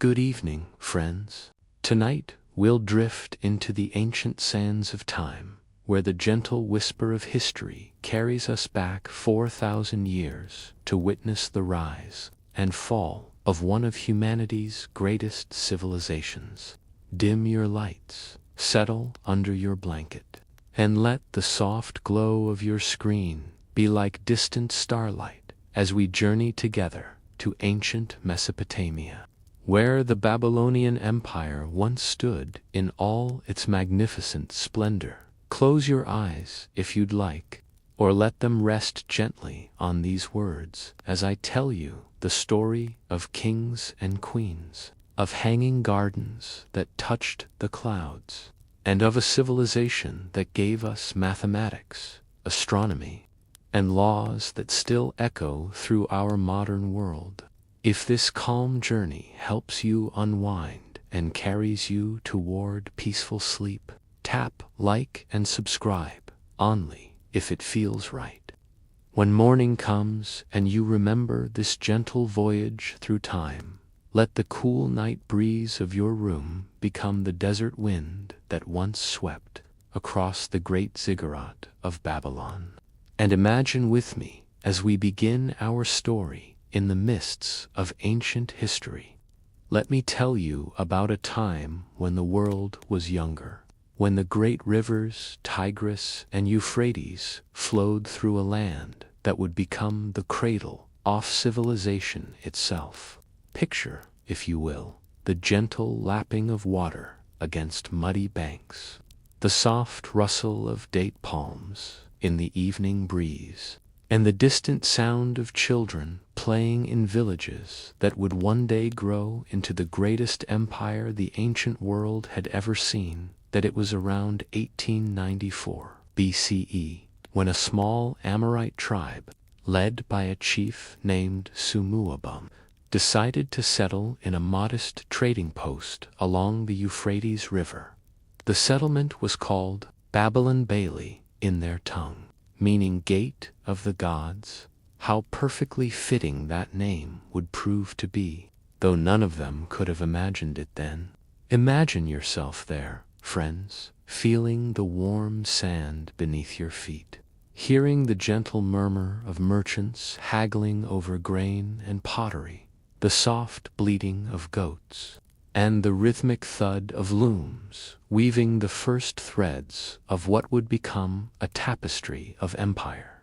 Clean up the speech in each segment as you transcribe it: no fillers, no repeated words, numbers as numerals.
Good evening, friends. Tonight we'll drift into the ancient sands of time, where the gentle whisper of history carries us back 4,000 years to witness the rise and fall of one of humanity's greatest civilizations. Dim your lights, settle under your blanket, and let the soft glow of your screen be like distant starlight as we journey together to ancient Mesopotamia, where the Babylonian Empire once stood in all its magnificent splendor. Close your eyes if you'd like, or let them rest gently on these words as I tell you the story of kings and queens, of hanging gardens that touched the clouds, and of a civilization that gave us mathematics, astronomy, and laws that still echo through our modern world. If this calm journey helps you unwind and carries you toward peaceful sleep, tap like and subscribe, only if it feels right. When morning comes and you remember this gentle voyage through time, let the cool night breeze of your room become the desert wind that once swept across the great ziggurat of Babylon. And imagine with me as we begin our story in the mists of ancient history. Let me tell you about a time when the world was younger, when the great rivers Tigris and Euphrates flowed through a land that would become the cradle of civilization itself. Picture, if you will, the gentle lapping of water against muddy banks, the soft rustle of date palms in the evening breeze, and the distant sound of children playing in villages that would one day grow into the greatest empire the ancient world had ever seen. That it was around 1894 BCE when a small Amorite tribe, led by a chief named Sumuabum, decided to settle in a modest trading post along the Euphrates River. The settlement was called Babylon Bailey in their tongue, meaning Gate of the Gods. How perfectly fitting that name would prove to be, though none of them could have imagined it then. Imagine yourself there, friends, feeling the warm sand beneath your feet, hearing the gentle murmur of merchants haggling over grain and pottery, the soft bleating of goats, and the rhythmic thud of looms weaving the first threads of what would become a tapestry of empire.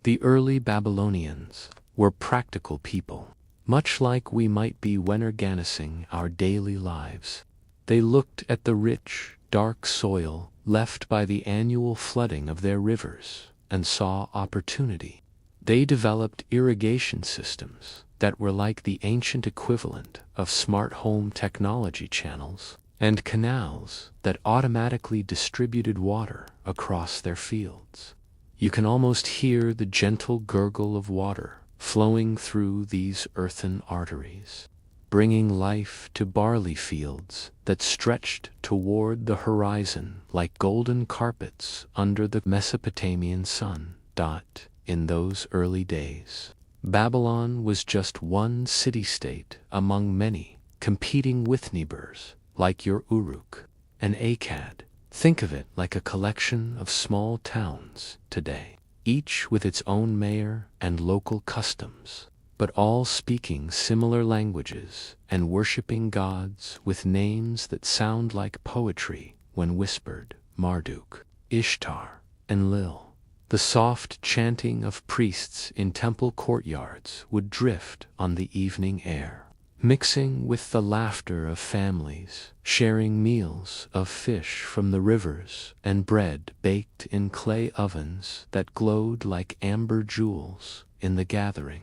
The early Babylonians were practical people, much like we might be when organizing our daily lives. They looked at the rich, dark soil left by the annual flooding of their rivers and saw opportunity. They developed irrigation systems that were like the ancient equivalent of smart home technology channels, and canals that automatically distributed water across their fields. You can almost hear the gentle gurgle of water flowing through these earthen arteries, bringing life to barley fields that stretched toward the horizon like golden carpets under the Mesopotamian sun. In those early days, Babylon was just one city-state among many, competing with neighbors like your Uruk and Akkad. Think of it like a collection of small towns today, each with its own mayor and local customs, but all speaking similar languages and worshiping gods with names that sound like poetry when whispered: Marduk, Ishtar, and Lil. The soft chanting of priests in temple courtyards would drift on the evening air, mixing with the laughter of families, sharing meals of fish from the rivers and bread baked in clay ovens that glowed like amber jewels in the gathering.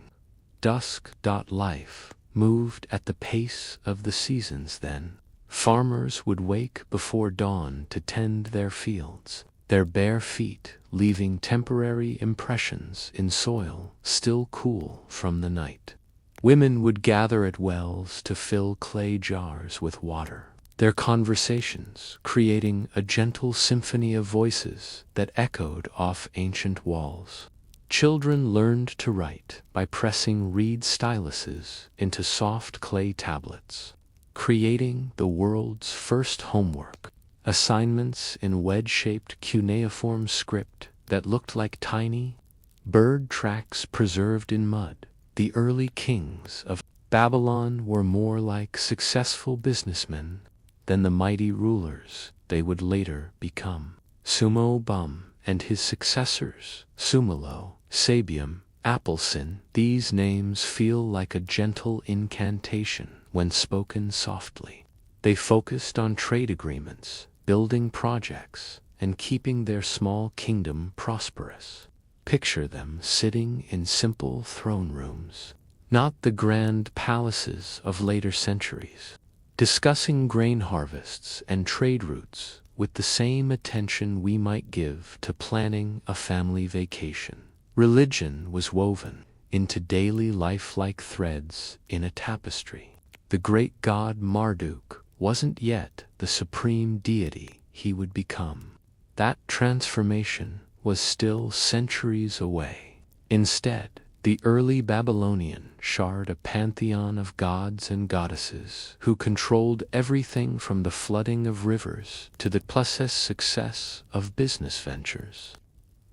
Dusk. Life moved at the pace of the seasons then. Farmers would wake before dawn to tend their fields, their bare feet leaving temporary impressions in soil still cool from the night. Women would gather at wells to fill clay jars with water, their conversations creating a gentle symphony of voices that echoed off ancient walls. Children learned to write by pressing reed styluses into soft clay tablets, creating the world's first homework. Assignments in wedge-shaped cuneiform script that looked like tiny bird tracks preserved in mud. The early kings of Babylon were more like successful businessmen than the mighty rulers they would later become. Sumo-Bum and his successors, Sumulo, Sabium, Applesin, these names feel like a gentle incantation when spoken softly. They focused on trade agreements, building projects, and keeping their small kingdom prosperous. Picture them sitting in simple throne rooms, not the grand palaces of later centuries, discussing grain harvests and trade routes with the same attention we might give to planning a family vacation. Religion was woven into daily life like threads in a tapestry. The great god Marduk wasn't yet the supreme deity he would become. That transformation was still centuries away. Instead, the early Babylonian shared a pantheon of gods and goddesses who controlled everything from the flooding of rivers to the success of business ventures.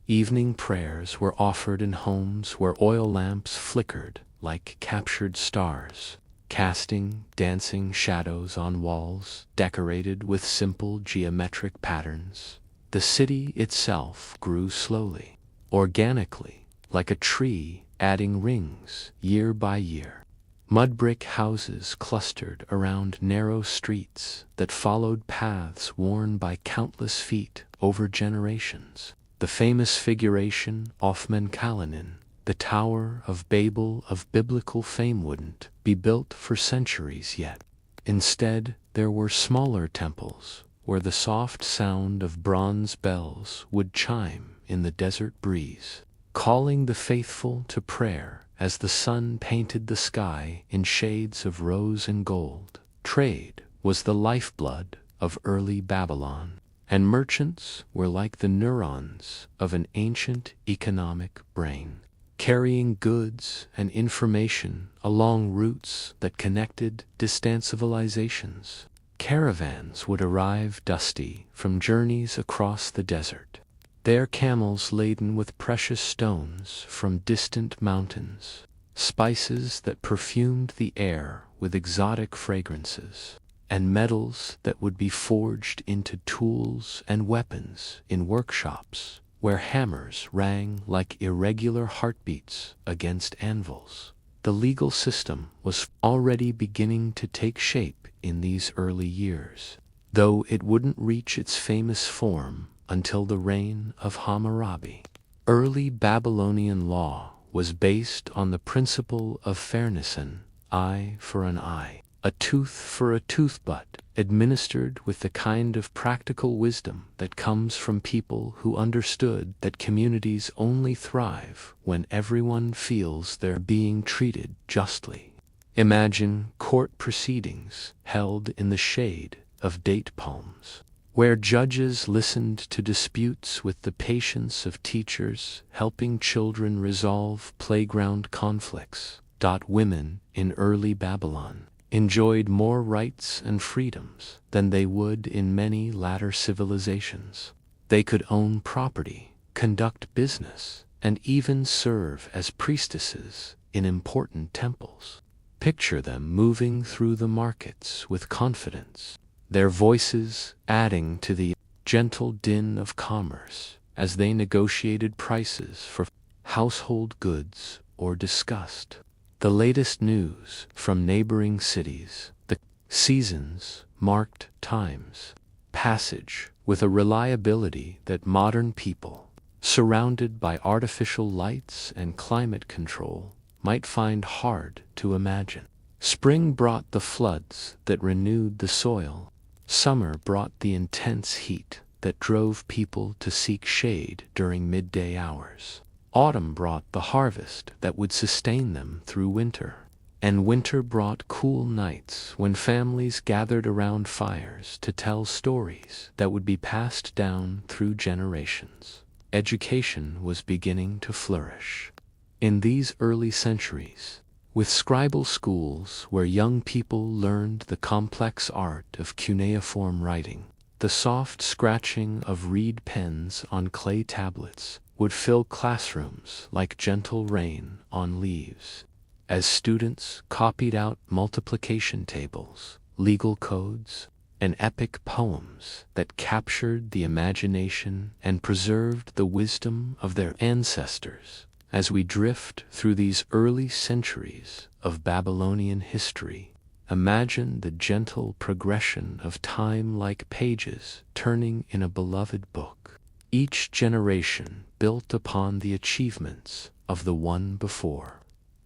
Evening prayers were offered in homes where oil lamps flickered like captured stars, casting dancing shadows on walls decorated with simple geometric patterns. The city itself grew slowly, organically, like a tree adding rings year by year. Mud brick houses clustered around narrow streets that followed paths worn by countless feet over generations. The famous figuration Ophman-Kalanin, the Tower of Babel of biblical fame, wouldn't be built for centuries yet. Instead, there were smaller temples where the soft sound of bronze bells would chime in the desert breeze, calling the faithful to prayer as the sun painted the sky in shades of rose and gold. Trade was the lifeblood of early Babylon, and merchants were like the neurons of an ancient economic brain, carrying goods and information along routes that connected distant civilizations. Caravans would arrive dusty from journeys across the desert, their camels laden with precious stones from distant mountains, spices that perfumed the air with exotic fragrances, and metals that would be forged into tools and weapons in workshops where hammers rang like irregular heartbeats against anvils. The legal system was already beginning to take shape in these early years, though it wouldn't reach its famous form until the reign of Hammurabi. Early Babylonian law was based on the principle of fairness, an eye for an eye, a tooth for a tooth, but administered with the kind of practical wisdom that comes from people who understood that communities only thrive when everyone feels they're being treated justly. Imagine court proceedings held in the shade of date palms, where judges listened to disputes with the patience of teachers helping children resolve playground conflicts. Women in early Babylon enjoyed more rights and freedoms than they would in many latter civilizations. They could own property, conduct business, and even serve as priestesses in important temples. Picture them moving through the markets with confidence, their voices adding to the gentle din of commerce as they negotiated prices for household goods or discussed the latest news from neighboring cities. The seasons marked time's passage with a reliability that modern people, surrounded by artificial lights and climate control, might find hard to imagine. Spring brought the floods that renewed the soil. Summer brought the intense heat that drove people to seek shade during midday hours. Autumn brought the harvest that would sustain them through winter. And winter brought cool nights when families gathered around fires to tell stories that would be passed down through generations. Education was beginning to flourish. In these early centuries, with scribal schools where young people learned the complex art of cuneiform writing. The soft scratching of reed pens on clay tablets would fill classrooms like gentle rain on leaves. As students copied out multiplication tables, legal codes, and epic poems that captured the imagination and preserved the wisdom of their ancestors. As we drift through these early centuries of Babylonian history, imagine the gentle progression of time like pages turning in a beloved book, each generation built upon the achievements of the one before,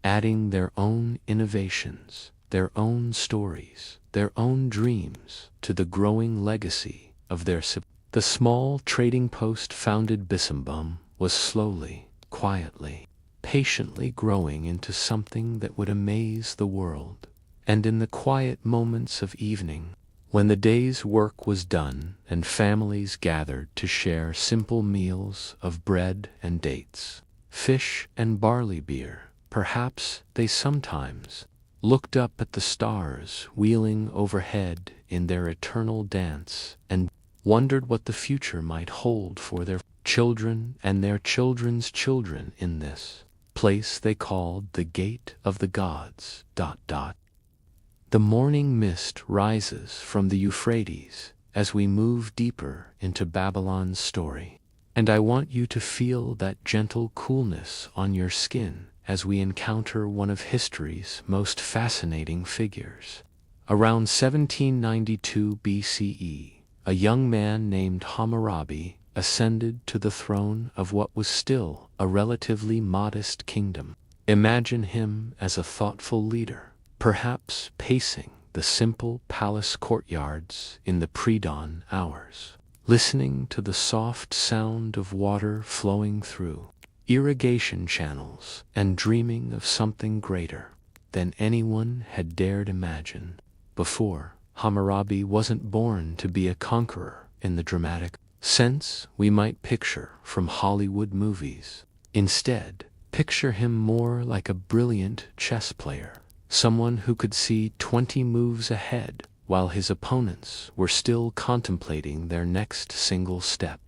adding their own innovations, their own stories, their own dreams to the growing legacy of their The small trading post founded Bisimbum was slowly, quietly, patiently growing into something that would amaze the world. And in the quiet moments of evening, when the day's work was done and families gathered to share simple meals of bread and dates, fish and barley beer, perhaps they sometimes looked up at the stars wheeling overhead in their eternal dance and wondered what the future might hold for their children and their children's children in this place they called the Gate of the Gods. The morning mist rises from the Euphrates as we move deeper into Babylon's story, and I want you to feel that gentle coolness on your skin as we encounter one of history's most fascinating figures. Around 1792 BCE, a young man named Hammurabi ascended to the throne of what was still a relatively modest kingdom. Imagine him as a thoughtful leader, perhaps pacing the simple palace courtyards in the pre-dawn hours, listening to the soft sound of water flowing through irrigation channels and dreaming of something greater than anyone had dared imagine before. Hammurabi wasn't born to be a conqueror in the dramatic sense we might picture from Hollywood movies. Instead, picture him more like a brilliant chess player, someone who could see 20 moves ahead while his opponents were still contemplating their next single step.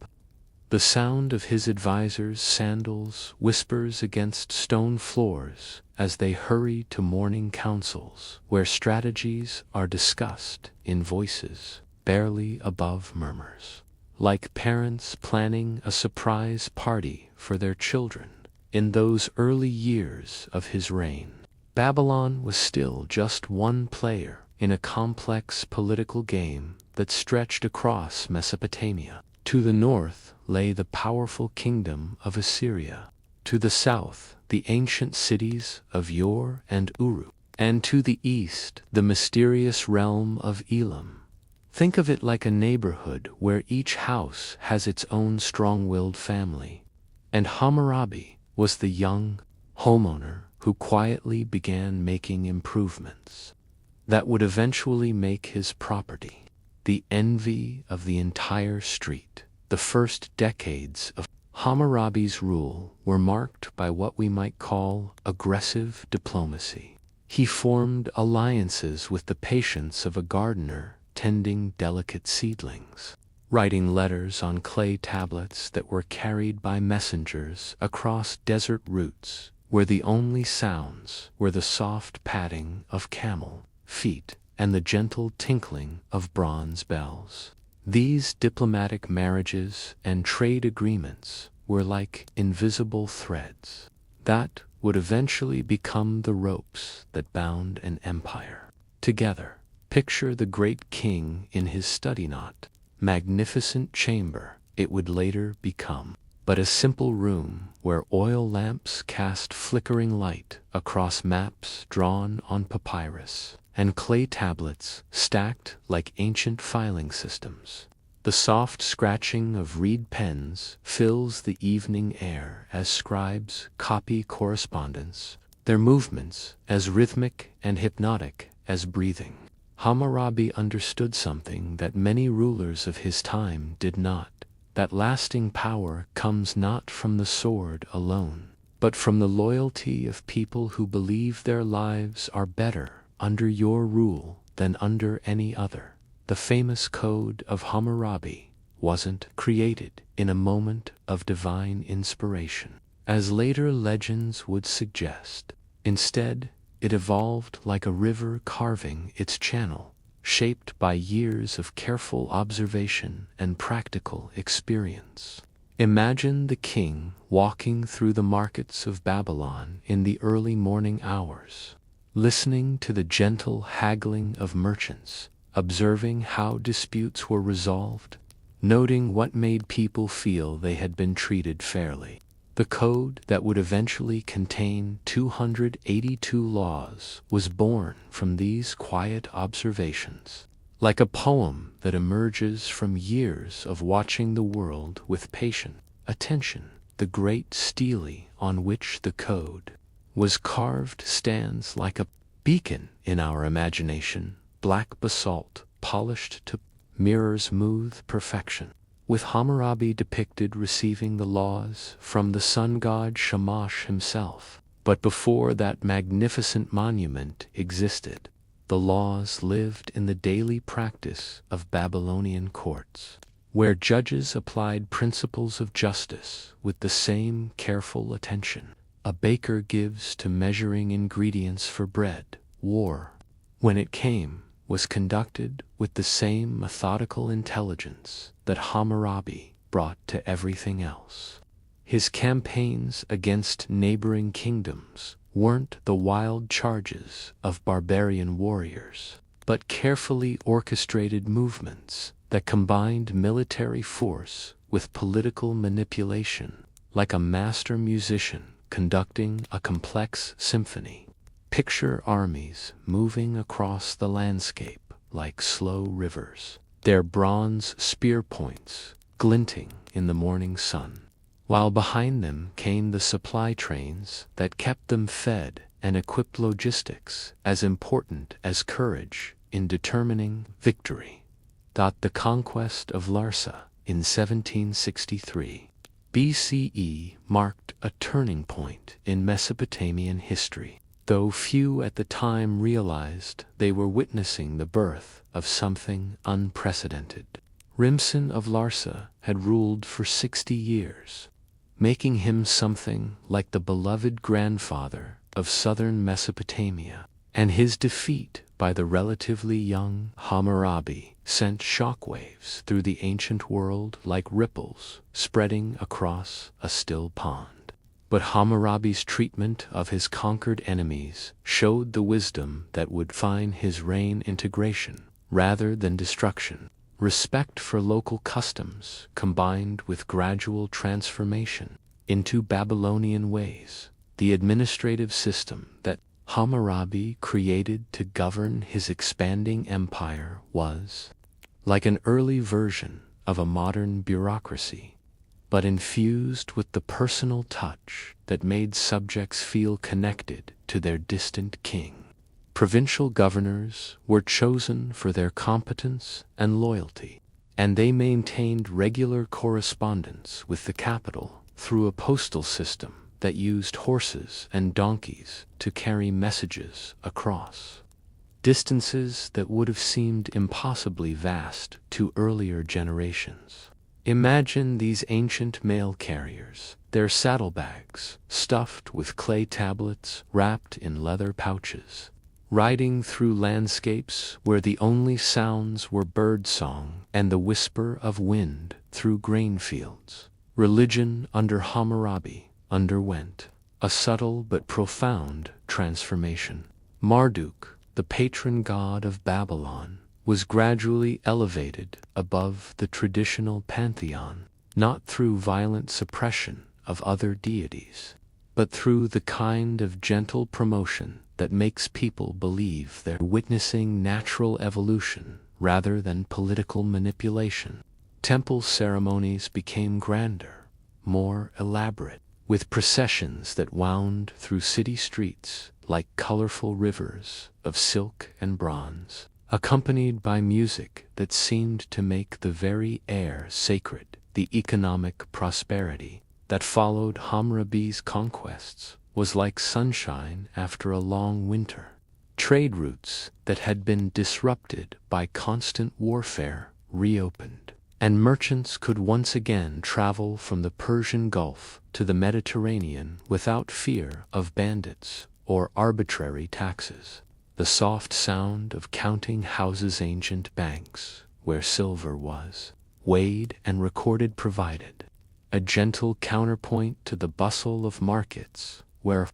The sound of his advisors' sandals whispers against stone floors as they hurry to morning councils where strategies are discussed in voices barely above murmurs, like parents planning a surprise party for their children. In those early years of his reign, Babylon was still just one player in a complex political game that stretched across Mesopotamia. To the north lay the powerful kingdom of Assyria, to the south the ancient cities of Ur and Uruk, and to the east the mysterious realm of Elam. Think of it like a neighborhood where each house has its own strong-willed family, and Hammurabi was the young homeowner who quietly began making improvements that would eventually make his property the envy of the entire street. The first decades of Hammurabi's rule were marked by what we might call aggressive diplomacy. He formed alliances with the patience of a gardener tending delicate seedlings, writing letters on clay tablets that were carried by messengers across desert routes, where the only sounds were the soft padding of camel feet and the gentle tinkling of bronze bells. These diplomatic marriages and trade agreements were like invisible threads that would eventually become the ropes that bound an empire together. Picture the great king in his study, not magnificent chamber it would later become, but a simple room where oil lamps cast flickering light across maps drawn on papyrus and clay tablets stacked like ancient filing systems. The soft scratching of reed pens fills the evening air as scribes copy correspondence, their movements as rhythmic and hypnotic as breathing. Hammurabi understood something that many rulers of his time did not, that lasting power comes not from the sword alone, but from the loyalty of people who believe their lives are better under your rule than under any other. The famous Code of Hammurabi wasn't created in a moment of divine inspiration, as later legends would suggest. Instead, it evolved like a river carving its channel, shaped by years of careful observation and practical experience. Imagine the king walking through the markets of Babylon in the early morning hours, listening to the gentle haggling of merchants, observing how disputes were resolved, noting what made people feel they had been treated fairly. The code that would eventually contain 282 laws was born from these quiet observations. Like a poem that emerges from years of watching the world with patient attention, the great stele on which the code was carved stands like a beacon in our imagination, black basalt polished to mirror smooth perfection, with Hammurabi depicted receiving the laws from the sun god Shamash himself. But before that magnificent monument existed, the laws lived in the daily practice of Babylonian courts, where judges applied principles of justice with the same careful attention a baker gives to measuring ingredients for bread. War, when it came, was conducted with the same methodical intelligence that Hammurabi brought to everything else. His campaigns against neighboring kingdoms weren't the wild charges of barbarian warriors, but carefully orchestrated movements that combined military force with political manipulation, like a master musician conducting a complex symphony. Picture armies moving across the landscape like slow rivers, their bronze spear points glinting in the morning sun, while behind them came the supply trains that kept them fed and equipped. Logistics as important as courage in determining victory. The conquest of Larsa in 1763 BCE marked a turning point in Mesopotamian history, though few at the time realized they were witnessing the birth of something unprecedented. Rimson of Larsa had ruled for 60 years, making him something like the beloved grandfather of southern Mesopotamia, and his defeat by the relatively young Hammurabi sent shockwaves through the ancient world like ripples spreading across a still pond. But Hammurabi's treatment of his conquered enemies showed the wisdom that would define his reign: integration rather than destruction. Respect for local customs combined with gradual transformation into Babylonian ways. The administrative system that Hammurabi created to govern his expanding empire was like an early version of a modern bureaucracy, but infused with the personal touch that made subjects feel connected to their distant king. Provincial governors were chosen for their competence and loyalty, and they maintained regular correspondence with the capital through a postal system that used horses and donkeys to carry messages across distances that would have seemed impossibly vast to earlier generations. Imagine these ancient mail carriers, their saddlebags stuffed with clay tablets wrapped in leather pouches, riding through landscapes where the only sounds were birdsong and the whisper of wind through grain fields. Religion under Hammurabi underwent a subtle but profound transformation. Marduk, the patron god of Babylon, was gradually elevated above the traditional pantheon, not through violent suppression of other deities, but through the kind of gentle promotion that makes people believe they're witnessing natural evolution rather than political manipulation. Temple ceremonies became grander, more elaborate, with processions that wound through city streets like colorful rivers of silk and bronze, accompanied by music that seemed to make the very air sacred. The economic prosperity that followed Hammurabi's conquests was like sunshine after a long winter. Trade routes that had been disrupted by constant warfare reopened, and merchants could once again travel from the Persian Gulf to the Mediterranean without fear of bandits or arbitrary taxes. The soft sound of counting houses, ancient banks where silver was weighed and recorded provided a gentle counterpoint to the bustle of markets where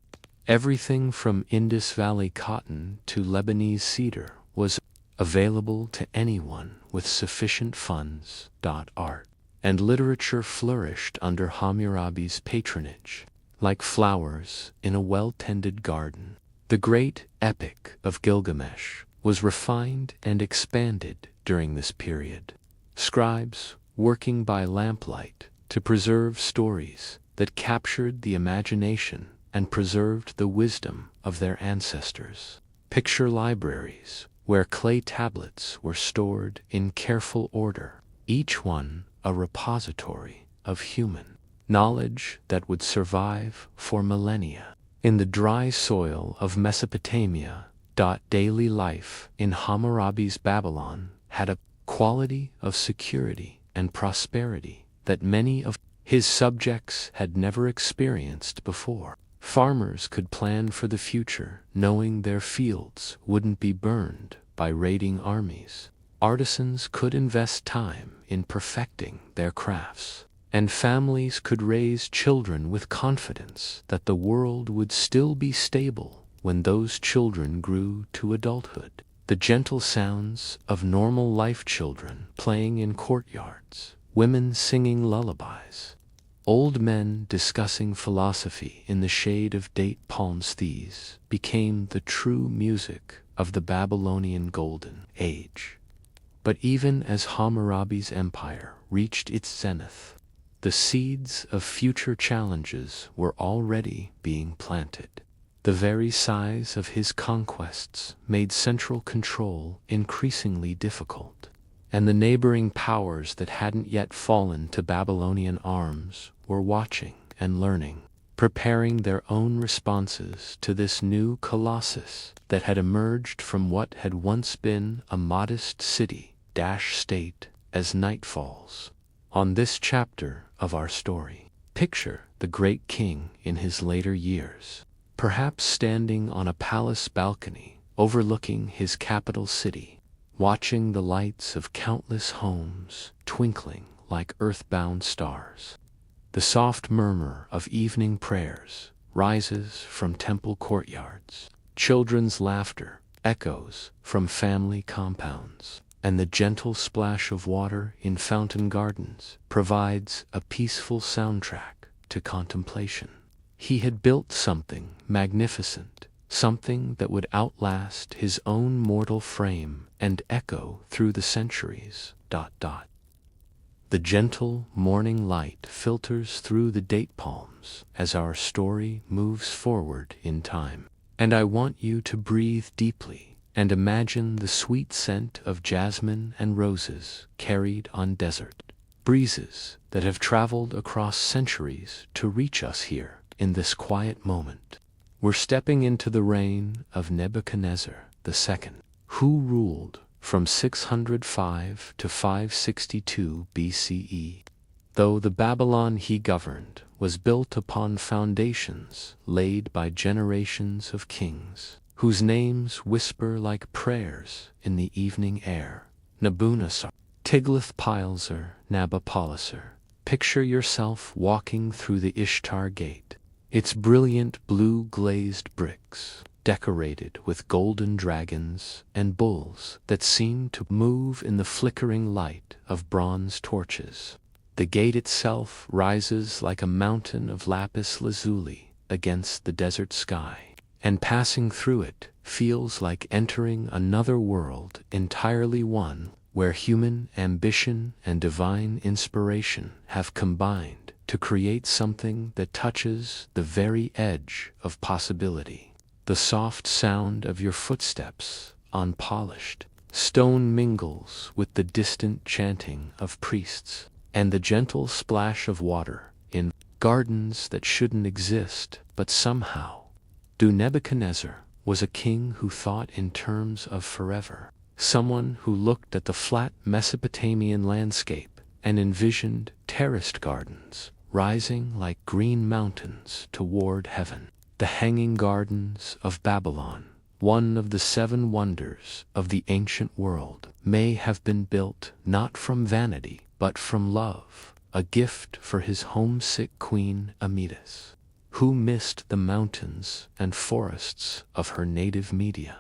everything from Indus Valley cotton to Lebanese cedar was available to anyone with sufficient funds. Art and literature flourished under Hammurabi's patronage, like flowers in a well-tended garden. The great epic of Gilgamesh was refined and expanded during this period. Scribes working by lamplight to preserve stories that captured the imagination and preserved the wisdom of their ancestors. Picture libraries where clay tablets were stored in careful order, each one a repository of human knowledge that would survive for millennia. In the dry soil of Mesopotamia, daily life in Hammurabi's Babylon had a quality of security and prosperity that many of his subjects had never experienced before. Farmers could plan for the future, knowing their fields wouldn't be burned by raiding armies. Artisans could invest time in perfecting their crafts, and families could raise children with confidence that the world would still be stable when those children grew to adulthood. The gentle sounds of normal life, children playing in courtyards, women singing lullabies, old men discussing philosophy in the shade of date palms, these became the true music of the Babylonian Golden Age. But even as Hammurabi's empire reached its zenith, the seeds of future challenges were already being planted. The very size of his conquests made central control increasingly difficult, and the neighboring powers that hadn't yet fallen to Babylonian arms were watching and learning, preparing their own responses to this new colossus that had emerged from what had once been a modest city-state as night falls. On this chapter of our story, picture the great king in his later years, perhaps standing on a palace balcony overlooking his capital city, watching the lights of countless homes twinkling like earthbound stars. The soft murmur of evening prayers rises from temple courtyards, children's laughter echoes from family compounds, and the gentle splash of water in fountain gardens provides a peaceful soundtrack to contemplation. He had built something magnificent, something that would outlast his own mortal frame and echo through the centuries. The gentle morning light filters through the date palms as our story moves forward in time. And I want you to breathe deeply and imagine the sweet scent of jasmine and roses carried on desert breezes that have traveled across centuries to reach us here in this quiet moment. We're stepping into the reign of Nebuchadnezzar II, who ruled from 605 to 562 BCE. Though the Babylon he governed was built upon foundations laid by generations of kings, whose names whisper like prayers in the evening air. Nabonassar, Tiglath-Pileser, Nabopolassar. Picture yourself walking through the Ishtar Gate, its brilliant blue glazed bricks, decorated with golden dragons and bulls that seem to move in the flickering light of bronze torches. The gate itself rises like a mountain of lapis lazuli against the desert sky, and passing through it feels like entering another world, entirely one where human ambition and divine inspiration have combined to create something that touches the very edge of possibility. The soft sound of your footsteps on polished stone mingles with the distant chanting of priests, and the gentle splash of water in gardens that shouldn't exist, but somehow do. Nebuchadnezzar was a king who thought in terms of forever, someone who looked at the flat Mesopotamian landscape and envisioned terraced gardens rising like green mountains toward heaven. The Hanging Gardens of Babylon, one of the 7 wonders of the ancient world, may have been built not from vanity but from love, a gift for his homesick queen Amytis, who missed the mountains and forests of her native Media.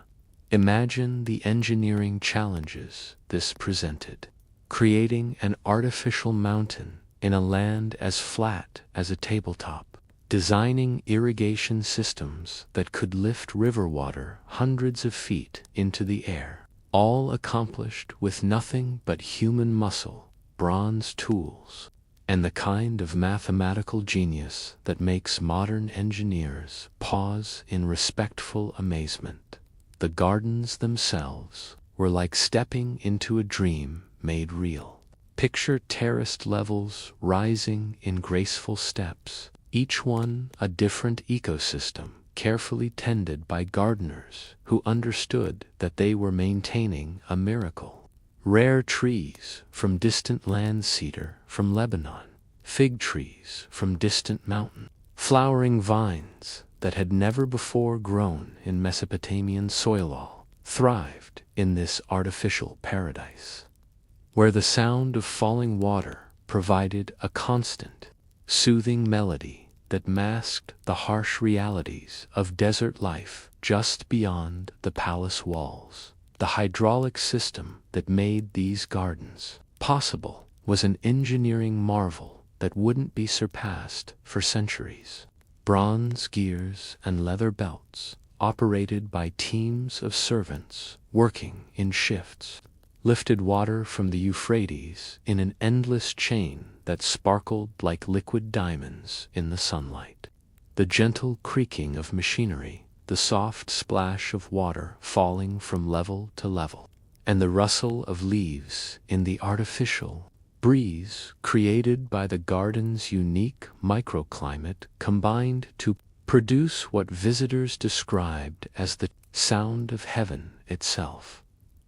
Imagine the engineering challenges this presented, creating an artificial mountain in a land as flat as a tabletop, designing irrigation systems that could lift river water hundreds of feet into the air, all accomplished with nothing but human muscle, bronze tools, and the kind of mathematical genius that makes modern engineers pause in respectful amazement. The gardens themselves were like stepping into a dream made real. Picture terraced levels rising in graceful steps, each one a different ecosystem, carefully tended by gardeners who understood that they were maintaining a miracle. Rare trees from distant land, cedar from Lebanon, fig trees from distant mountain, flowering vines that had never before grown in Mesopotamian soil all thrived in this artificial paradise, where the sound of falling water provided a constant, soothing melody that masked the harsh realities of desert life just beyond the palace walls. The hydraulic system that made these gardens possible was an engineering marvel that wouldn't be surpassed for centuries. Bronze gears and leather belts, operated by teams of servants working in shifts, lifted water from the Euphrates in an endless chain that sparkled like liquid diamonds in the sunlight. The gentle creaking of machinery, the soft splash of water falling from level to level, and the rustle of leaves in the artificial breeze created by the garden's unique microclimate combined to produce what visitors described as the sound of heaven itself.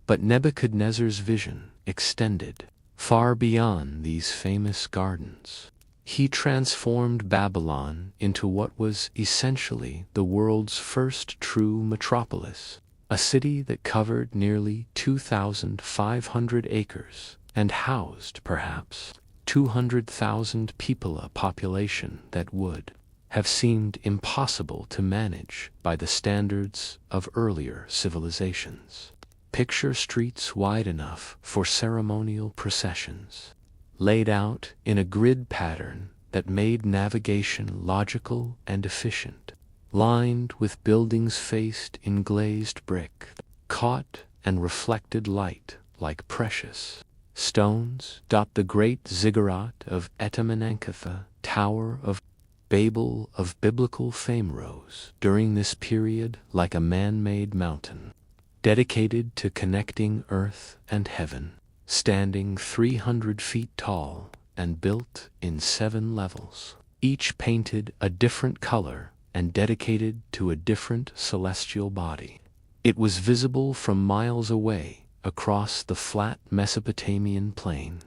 But Nebuchadnezzar's vision extended far beyond these famous gardens. He transformed Babylon into what was essentially the world's first true metropolis, a city that covered nearly 2,500 acres and housed perhaps 200,000 people, a population that would have seemed impossible to manage by the standards of earlier civilizations. Picture streets wide enough for ceremonial processions, laid out in a grid pattern that made navigation logical and efficient, lined with buildings faced in glazed brick, caught and reflected light like precious stones. The great ziggurat of Etamanankath, Tower of Babel of biblical fame, rose during this period like a man-made mountain, dedicated to connecting earth and heaven, standing 300 feet tall and built in 7 levels, each painted a different color and dedicated to a different celestial body. It was visible from miles away across the flat Mesopotamian plain.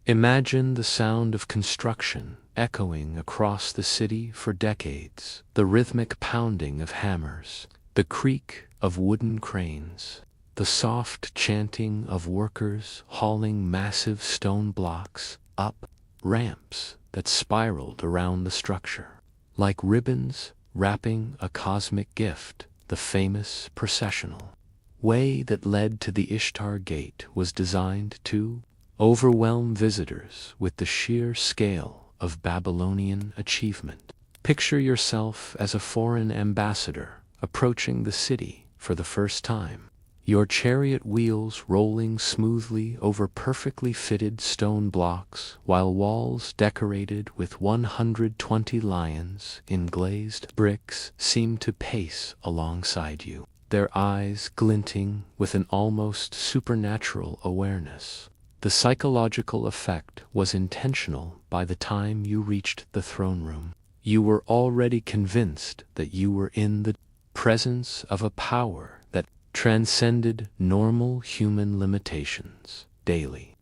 Imagine the sound of construction echoing across the city for decades, the rhythmic pounding of hammers, the creak of wooden cranes, the soft chanting of workers hauling massive stone blocks up ramps that spiraled around the structure, like ribbons wrapping a cosmic gift. The famous processional way that led to the Ishtar Gate was designed to overwhelm visitors with the sheer scale of Babylonian achievement. Picture yourself as a foreign ambassador approaching the city for the first time, your chariot wheels rolling smoothly over perfectly fitted stone blocks, while walls decorated with 120 lions in glazed bricks seem to pace alongside you, their eyes glinting with an almost supernatural awareness. The psychological effect was intentional. By the time you reached the throne room, you were already convinced that you were in the presence of a power that transcended normal human limitations. Daily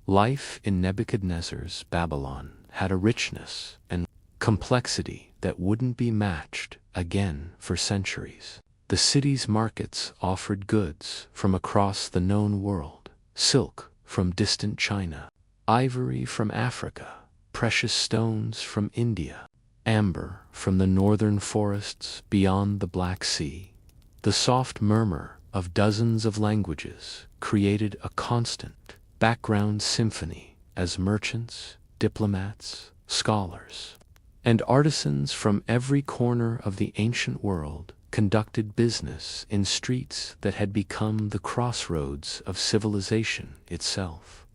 life in Nebuchadnezzar's Babylon had a richness and complexity that wouldn't be matched again for centuries. The city's markets offered goods from across the known world: silk from distant China, ivory from Africa, precious stones from India, amber from the northern forests beyond the Black Sea. The soft murmur of dozens of languages created a constant background symphony as merchants, diplomats, scholars, and artisans from every corner of the ancient world conducted business in streets that had become the crossroads of civilization itself.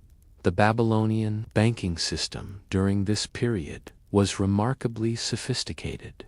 The Babylonian banking system during this period was remarkably sophisticated,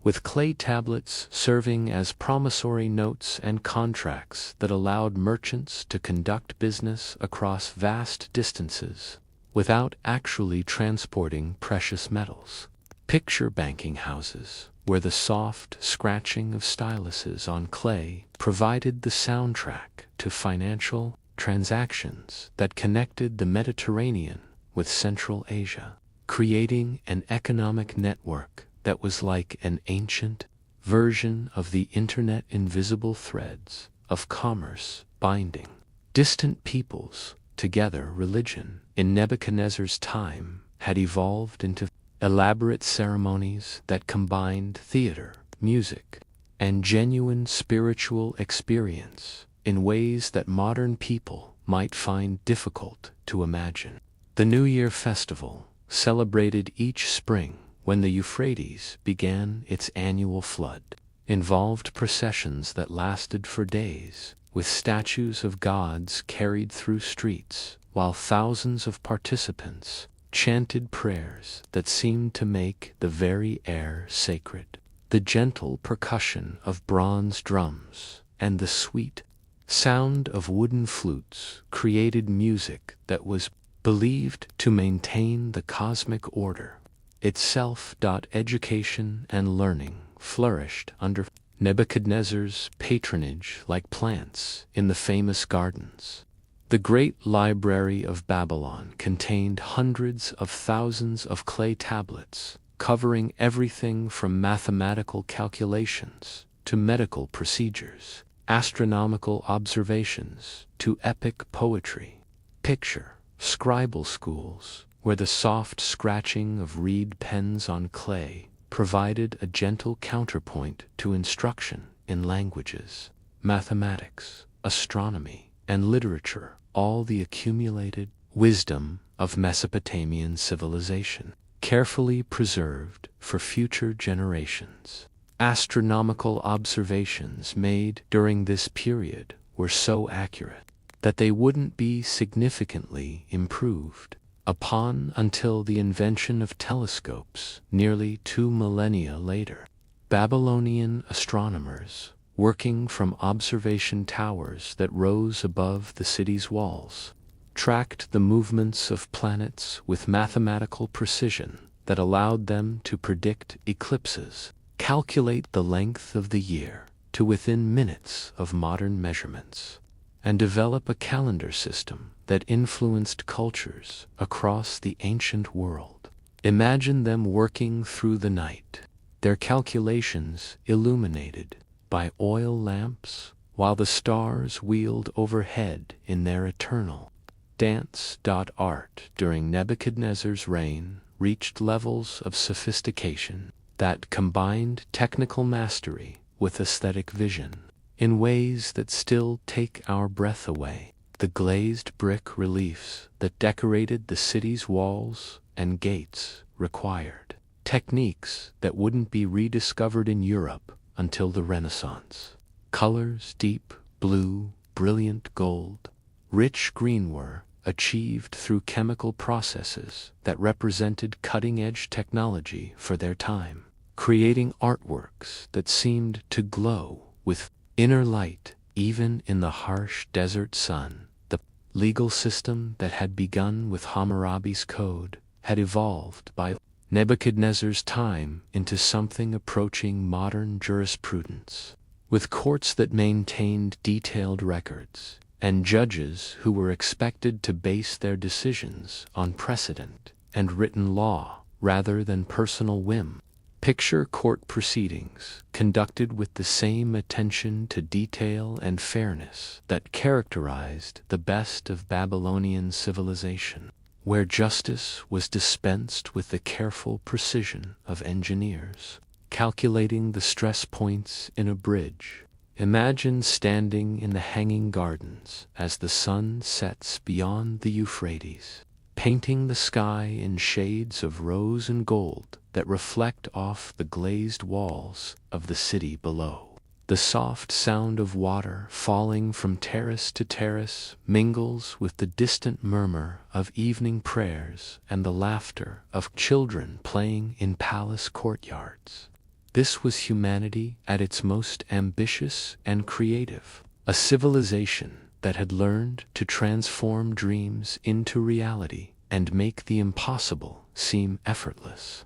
with clay tablets serving as promissory notes and contracts that allowed merchants to conduct business across vast distances without actually transporting precious metals. Picture banking houses, where the soft scratching of styluses on clay provided the soundtrack to financial transactions that connected the Mediterranean with Central Asia, creating an economic network that was like an ancient version of the internet. Invisible threads of commerce binding distant peoples together. Religion in Nebuchadnezzar's time had evolved into elaborate ceremonies that combined theater, music, and genuine spiritual experience in ways that modern people might find difficult to imagine. The New Year festival, celebrated each spring when the Euphrates began its annual flood, involved processions that lasted for days, with statues of gods carried through streets, while thousands of participants chanted prayers that seemed to make the very air sacred. The gentle percussion of bronze drums and the sweet sound of wooden flutes created music that was believed to maintain the cosmic order itself. Education and learning flourished under Nebuchadnezzar's patronage like plants in the famous gardens. The great library of Babylon contained hundreds of thousands of clay tablets, covering everything from mathematical calculations to medical procedures, astronomical observations to epic poetry. Picture scribal schools, where the soft scratching of reed pens on clay provided a gentle counterpoint to instruction in languages, mathematics, astronomy, and literature, all the accumulated wisdom of Mesopotamian civilization, carefully preserved for future generations. Astronomical observations made during this period were so accurate that they wouldn't be significantly improved upon until the invention of telescopes nearly 2 millennia later. Babylonian astronomers, working from observation towers that rose above the city's walls, tracked the movements of planets with mathematical precision that allowed them to predict eclipses, calculate the length of the year to within minutes of modern measurements, and develop a calendar system that influenced cultures across the ancient world. Imagine them working through the night, their calculations illuminated by oil lamps, while the stars wheeled overhead in their eternal dance. Art during Nebuchadnezzar's reign reached levels of sophistication that combined technical mastery with aesthetic vision in ways that still take our breath away. The glazed brick reliefs that decorated the city's walls and gates required techniques that wouldn't be rediscovered in Europe until the Renaissance. Colors deep blue, brilliant gold, rich green were achieved through chemical processes that represented cutting-edge technology for their time, creating artworks that seemed to glow with inner light even in the harsh desert sun. The legal system that had begun with Hammurabi's code had evolved by Nebuchadnezzar's time into something approaching modern jurisprudence, with courts that maintained detailed records and judges who were expected to base their decisions on precedent and written law rather than personal whim. Picture court proceedings conducted with the same attention to detail and fairness that characterized the best of Babylonian civilization, where justice was dispensed with the careful precision of engineers, calculating the stress points in a bridge. Imagine standing in the hanging gardens as the sun sets beyond the Euphrates, painting the sky in shades of rose and gold that reflect off the glazed walls of the city below. The soft sound of water falling from terrace to terrace mingles with the distant murmur of evening prayers and the laughter of children playing in palace courtyards. This was humanity at its most ambitious and creative, a civilization that had learned to transform dreams into reality and make the impossible seem effortless.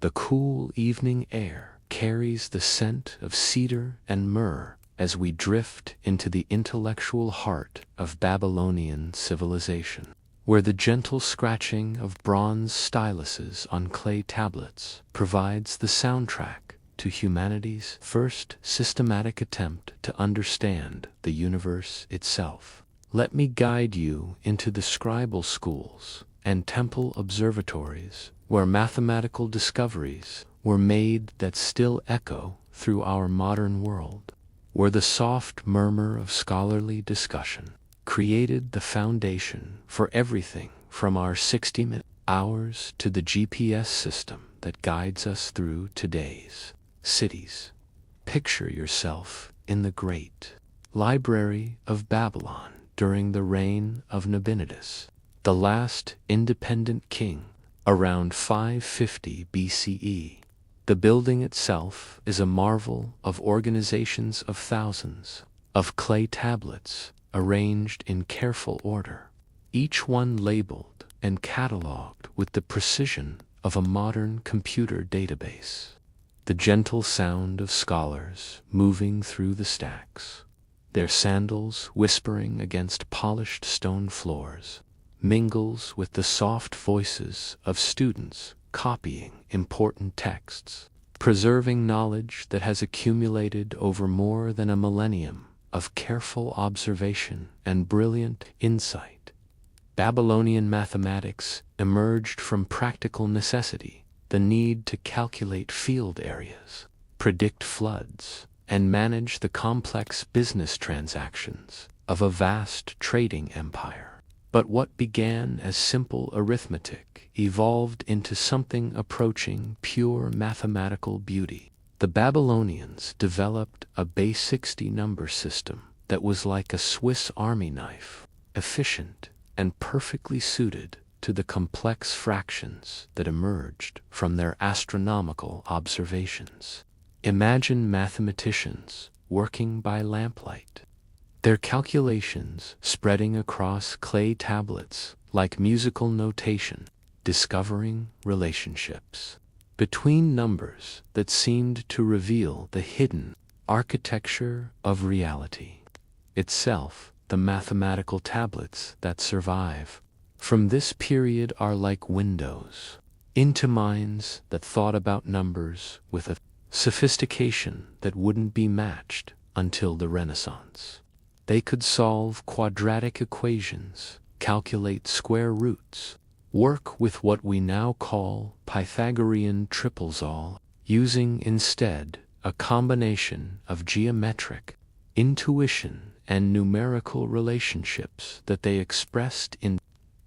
The cool evening air carries the scent of cedar and myrrh as we drift into the intellectual heart of Babylonian civilization, where the gentle scratching of bronze styluses on clay tablets provides the soundtrack to humanity's first systematic attempt to understand the universe itself. Let me guide you into the scribal schools and temple observatories where mathematical discoveries were made that still echo through our modern world, where the soft murmur of scholarly discussion created the foundation for everything from our 60-minute hours to the GPS system that guides us through today's cities. Picture yourself in the great Library of Babylon during the reign of Nabonidus, the last independent king, around 550 BCE. The building itself is a marvel of organizations of thousands of clay tablets arranged in careful order, each one labeled and cataloged with the precision of a modern computer database. The gentle sound of scholars moving through the stacks, their sandals whispering against polished stone floors, mingles with the soft voices of students copying important texts, preserving knowledge that has accumulated over more than a millennium of careful observation and brilliant insight. Babylonian mathematics emerged from practical necessity, the need to calculate field areas, predict floods, and manage the complex business transactions of a vast trading empire. But what began as simple arithmetic evolved into something approaching pure mathematical beauty. The Babylonians developed a base 60 number system that was like a Swiss Army knife, efficient and perfectly suited to the complex fractions that emerged from their astronomical observations. Imagine mathematicians working by lamplight, their calculations spreading across clay tablets like musical notation, discovering relationships between numbers that seemed to reveal the hidden architecture of reality itself. The mathematical tablets that survive from this period are like windows into minds that thought about numbers with a sophistication that wouldn't be matched until the Renaissance. They could solve quadratic equations, calculate square roots, work with what we now call Pythagorean triples, all using instead a combination of geometric intuition and numerical relationships that they expressed in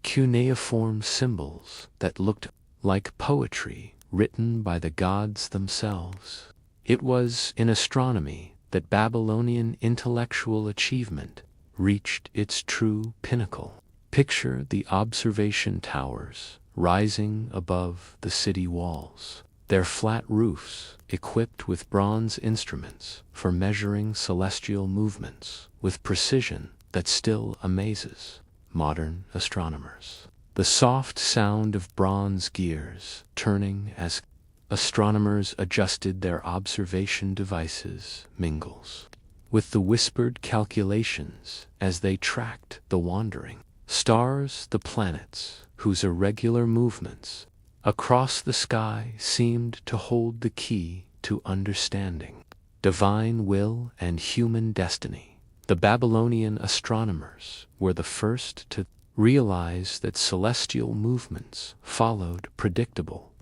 cuneiform symbols that looked like poetry written by the gods themselves. It was in astronomy that Babylonian intellectual achievement reached its true pinnacle. Picture the observation towers rising above the city walls, their flat roofs equipped with bronze instruments for measuring celestial movements with precision that still amazes modern astronomers. The soft sound of bronze gears turning as astronomers adjusted their observation devices mingles with the whispered calculations as they tracked the wandering stars, the planets, whose irregular movements across the sky seemed to hold the key to understanding divine will and human destiny. The Babylonian astronomers were the first to realize that celestial movements followed predictable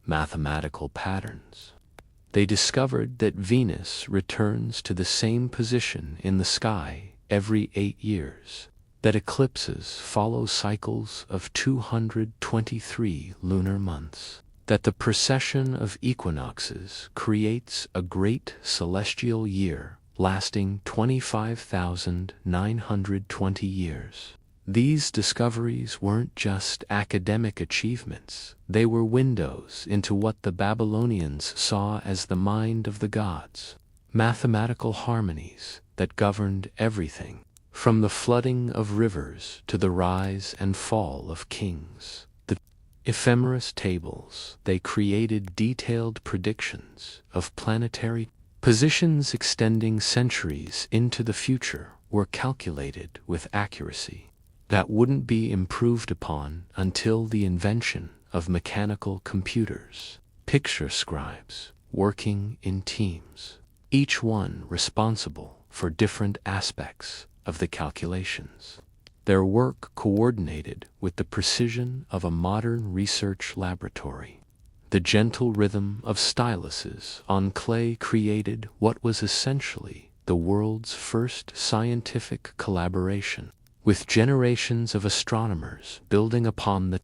mathematical patterns. They discovered that Venus returns to the same position in the sky every 8 years, that eclipses follow cycles of 223 lunar months, that the precession of equinoxes creates a great celestial year lasting 25,920 years. These discoveries weren't just academic achievements, they were windows into what the Babylonians saw as the mind of the gods, mathematical harmonies that governed everything, from the flooding of rivers to the rise and fall of kings. The ephemeris tables they created detailed predictions of planetary positions extending centuries into the future were calculated with accuracy that wouldn't be improved upon until the invention of mechanical computers. Picture scribes working in teams, each one responsible for different aspects of the calculations. Their work coordinated with the precision of a modern research laboratory. The gentle rhythm of styluses on clay created what was essentially the world's first scientific collaboration, with generations of astronomers building upon the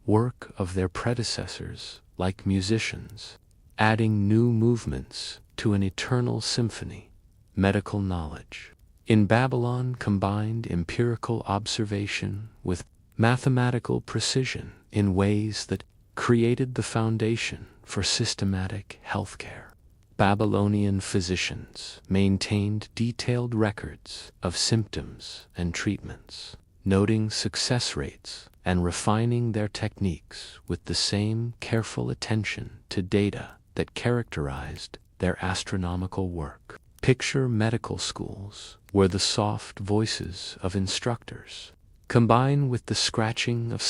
work of their predecessors like musicians, adding new movements to an eternal symphony. Medical knowledge in Babylon combined empirical observation with mathematical precision in ways that created the foundation for systematic healthcare. Babylonian physicians maintained detailed records of symptoms and treatments, noting success rates and refining their techniques with the same careful attention to data that characterized their astronomical work. Picture medical schools where the soft voices of instructors combine with the scratching of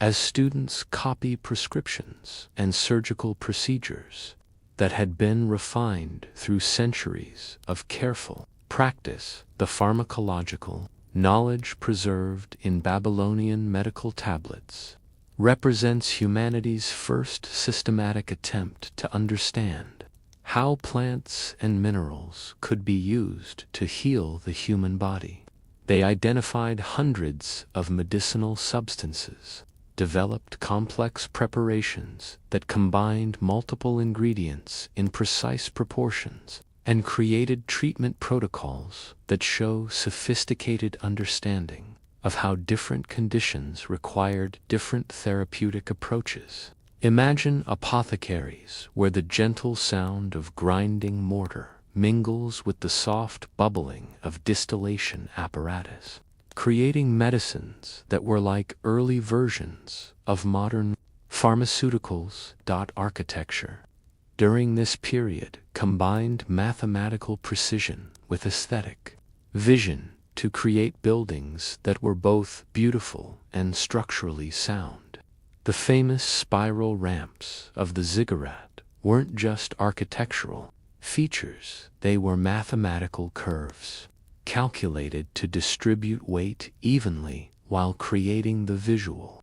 as students copy prescriptions and surgical procedures that had been refined through centuries of careful practice. The pharmacological knowledge preserved in Babylonian medical tablets represents humanity's first systematic attempt to understand how plants and minerals could be used to heal the human body. They identified hundreds of medicinal substances, developed complex preparations that combined multiple ingredients in precise proportions, and created treatment protocols that show sophisticated understanding of how different conditions required different therapeutic approaches. Imagine apothecaries where the gentle sound of grinding mortar mingles with the soft bubbling of distillation apparatus, creating medicines that were like early versions of modern pharmaceuticals. Architecture during this period combined mathematical precision with aesthetic vision to create buildings that were both beautiful and structurally sound. The famous spiral ramps of the ziggurat weren't just architectural features, they were mathematical curves, calculated to distribute weight evenly while creating the visual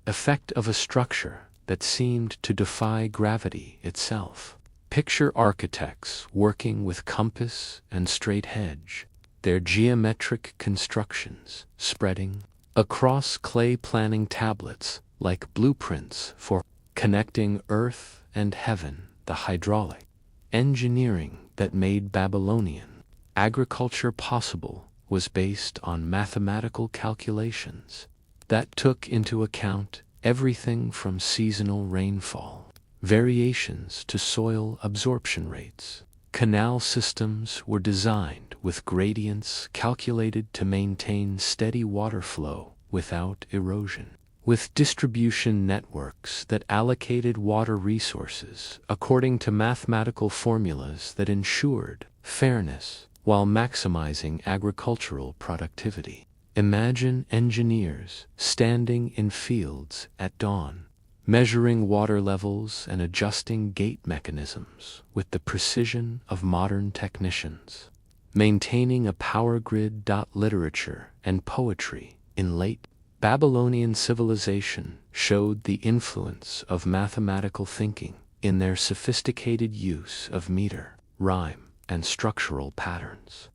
effect of a structure that seemed to defy gravity itself. Picture architects working with compass and straight edge, their geometric constructions spreading across clay planning tablets like blueprints for connecting earth and heaven. The hydraulic engineering that made Babylonian agriculture possible was based on mathematical calculations that took into account everything from seasonal rainfall variations to soil absorption rates. Canal systems were designed with gradients calculated to maintain steady water flow without erosion, with distribution networks that allocated water resources according to mathematical formulas that ensured fairness while maximizing agricultural productivity. Imagine engineers standing in fields at dawn, measuring water levels and adjusting gate mechanisms with the precision of modern technicians, maintaining a power grid. Literature and poetry in late Babylonian civilization showed the influence of mathematical thinking in their sophisticated use of meter, rhyme, and structural patterns.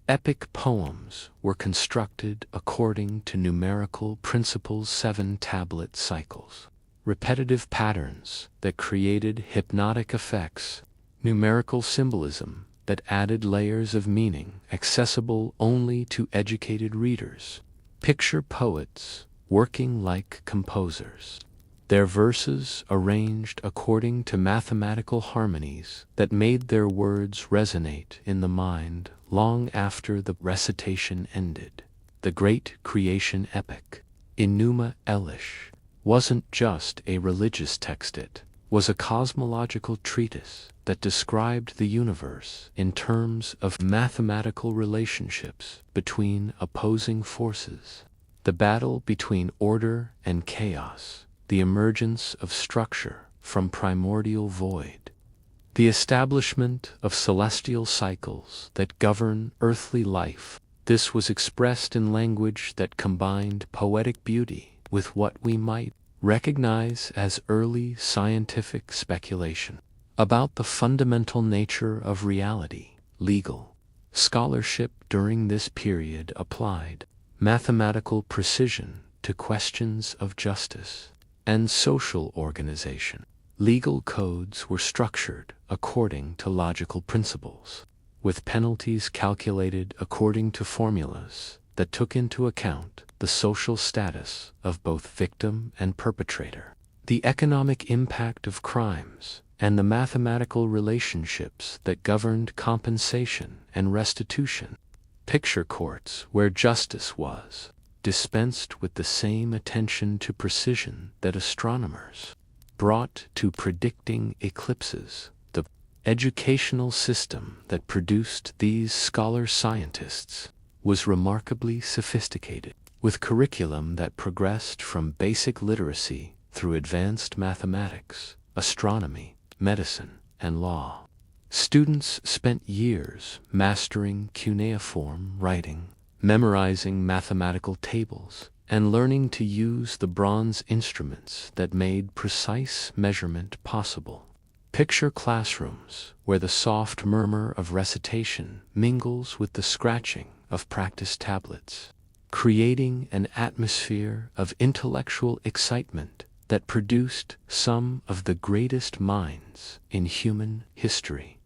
Epic poems were constructed according to numerical principles, 7-tablet cycles, repetitive patterns that created hypnotic effects, numerical symbolism that added layers of meaning accessible only to educated readers. Picture poets working like composers, their verses arranged according to mathematical harmonies that made their words resonate in the mind long after the recitation ended. The great creation epic, Enuma Elish, wasn't just a religious text, it was a cosmological treatise that described the universe in terms of mathematical relationships between opposing forces, the battle between order and chaos, the emergence of structure from primordial void, the establishment of celestial cycles that govern earthly life. This was expressed in language that combined poetic beauty with what we might recognize as early scientific speculation about the fundamental nature of reality. Legal scholarship during this period applied mathematical precision to questions of justice and social organization. Legal codes were structured according to logical principles, with penalties calculated according to formulas that took into account the social status of both victim and perpetrator, the economic impact of crimes, and the mathematical relationships that governed compensation and restitution. Picture courts where justice was dispensed with the same attention to precision that astronomers brought to predicting eclipses. The educational system that produced these scholar scientists was remarkably sophisticated, with curriculum that progressed from basic literacy through advanced mathematics, astronomy, medicine, and law. Students spent years mastering cuneiform writing, memorizing mathematical tables, and learning to use the bronze instruments that made precise measurement possible. Picture classrooms where the soft murmur of recitation mingles with the scratching of practice tablets, creating an atmosphere of intellectual excitement that produced some of the greatest minds in human history.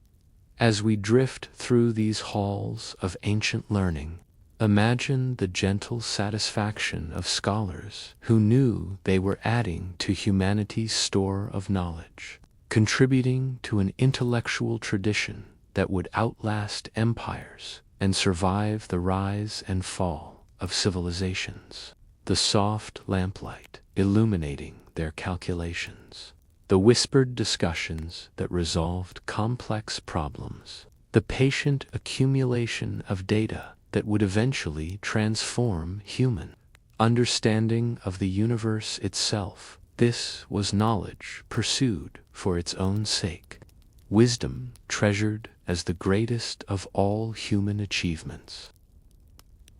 As we drift through these halls of ancient learning, imagine the gentle satisfaction of scholars who knew they were adding to humanity's store of knowledge, contributing to an intellectual tradition that would outlast empires and survive the rise and fall of civilizations. The soft lamplight illuminating their calculations, the whispered discussions that resolved complex problems, the patient accumulation of data that would eventually transform human understanding of the universe itself. This was knowledge pursued for its own sake, wisdom treasured as the greatest of all human achievements.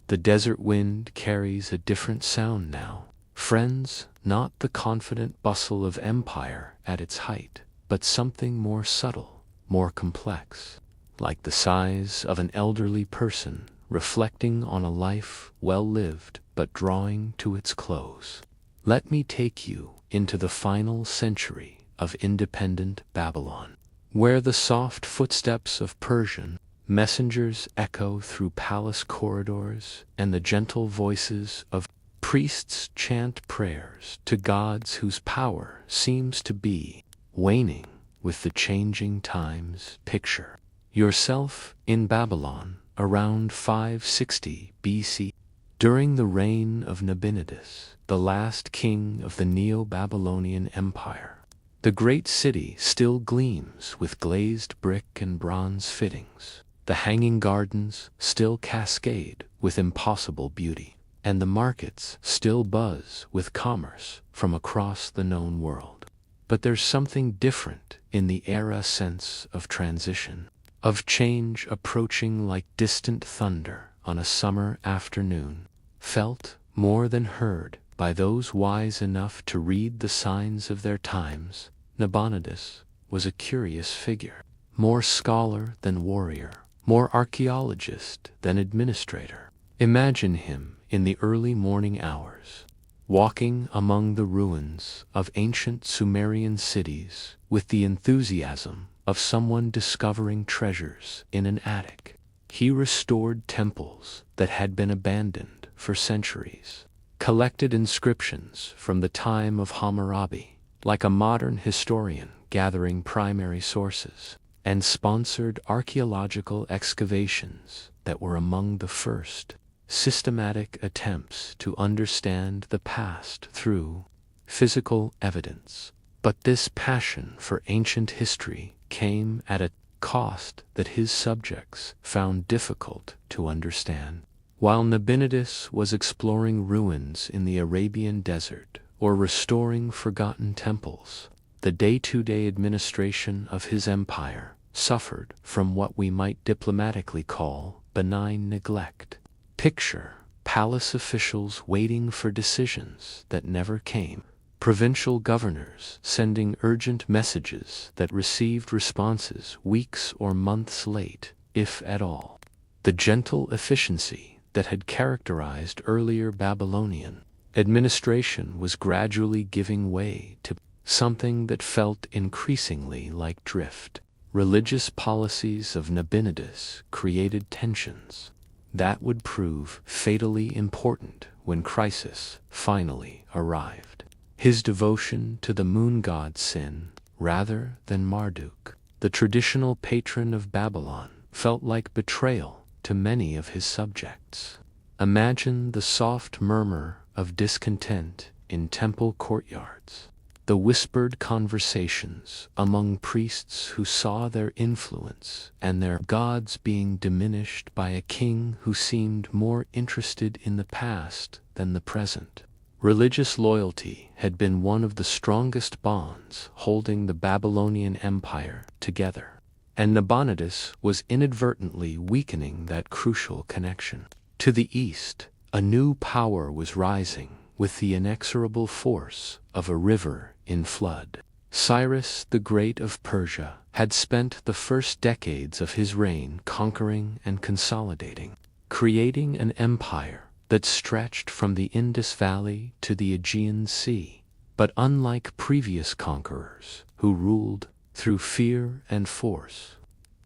The desert wind carries a different sound now, friends, not the confident bustle of empire at its height, but something more subtle, more complex, like the sighs of an elderly person reflecting on a life well lived but drawing to its close. Let me take you into the final century of independent Babylon, where the soft footsteps of Persian messengers echo through palace corridors and the gentle voices of priests chant prayers to gods whose power seems to be waning with the changing times. Picture yourself in Babylon around 560 BC. During the reign of Nabonidus, the last king of the Neo-Babylonian Empire, the great city still gleams with glazed brick and bronze fittings. The hanging gardens still cascade with impossible beauty, and the markets still buzz with commerce from across the known world. But there's something different in the era sense of transition, of change approaching like distant thunder on a summer afternoon, felt more than heard by those wise enough to read the signs of their times. Nabonidus was a curious figure, more scholar than warrior, more archaeologist than administrator. Imagine him in the early morning hours, walking among the ruins of ancient Sumerian cities with the enthusiasm of someone discovering treasures in an attic. He restored temples that had been abandoned for centuries, collected inscriptions from the time of Hammurabi, like a modern historian gathering primary sources, and sponsored archaeological excavations that were among the first systematic attempts to understand the past through physical evidence. But this passion for ancient history came at a cost that his subjects found difficult to understand. While Nabonidus was exploring ruins in the Arabian desert or restoring forgotten temples, the day-to-day administration of his empire suffered from what we might diplomatically call benign neglect. Picture palace officials waiting for decisions that never came, provincial governors sending urgent messages that received responses weeks or months late, if at all. The gentle efficiency that had characterized earlier Babylonian administration was gradually giving way to something that felt increasingly like drift. Religious policies of Nabonidus created tensions that would prove fatally important when crisis finally arrived. His devotion to the moon god Sin, rather than Marduk, the traditional patron of Babylon, felt like betrayal to many of his subjects. Imagine the soft murmur of discontent in temple courtyards, the whispered conversations among priests who saw their influence and their gods being diminished by a king who seemed more interested in the past than the present. Religious loyalty had been one of the strongest bonds holding the Babylonian Empire together, and Nabonidus was inadvertently weakening that crucial connection. To the east, a new power was rising with the inexorable force of a river in flood. Cyrus the Great of Persia had spent the first decades of his reign conquering and consolidating, creating an empire that stretched from the Indus Valley to the Aegean Sea. But unlike previous conquerors who ruled through fear and force,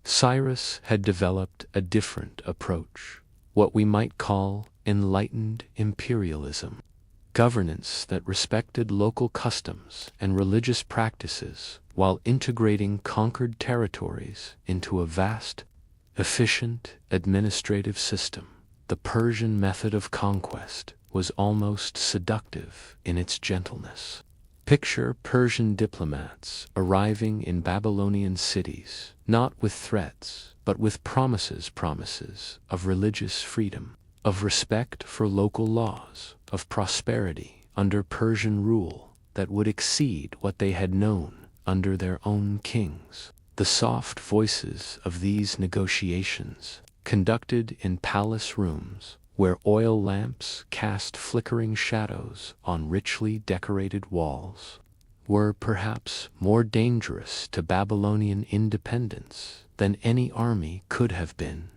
Cyrus had developed a different approach, what we might call enlightened imperialism. Governance that respected local customs and religious practices while integrating conquered territories into a vast, efficient administrative system. The Persian method of conquest was almost seductive in its gentleness. Picture Persian diplomats arriving in Babylonian cities, not with threats, but with promises of religious freedom, of respect for local laws, of prosperity under Persian rule that would exceed what they had known under their own kings. The soft voices of these negotiations, conducted in palace rooms where oil lamps cast flickering shadows on richly decorated walls, were perhaps more dangerous to Babylonian independence than any army could have been.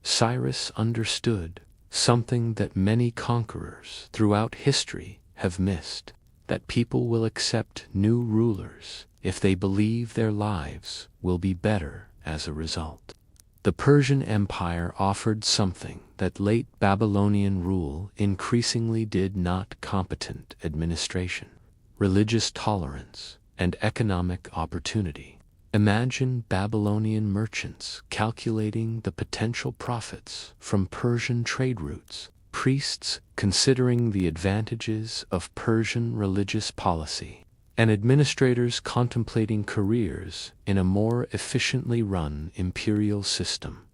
Cyrus understood something that many conquerors throughout history have missed, that people will accept new rulers if they believe their lives will be better as a result. The Persian Empire offered something that late Babylonian rule increasingly did not: competent administration, religious tolerance, and economic opportunity. Imagine Babylonian merchants calculating the potential profits from Persian trade routes, priests considering the advantages of Persian religious policy, and administrators contemplating careers in a more efficiently run imperial system.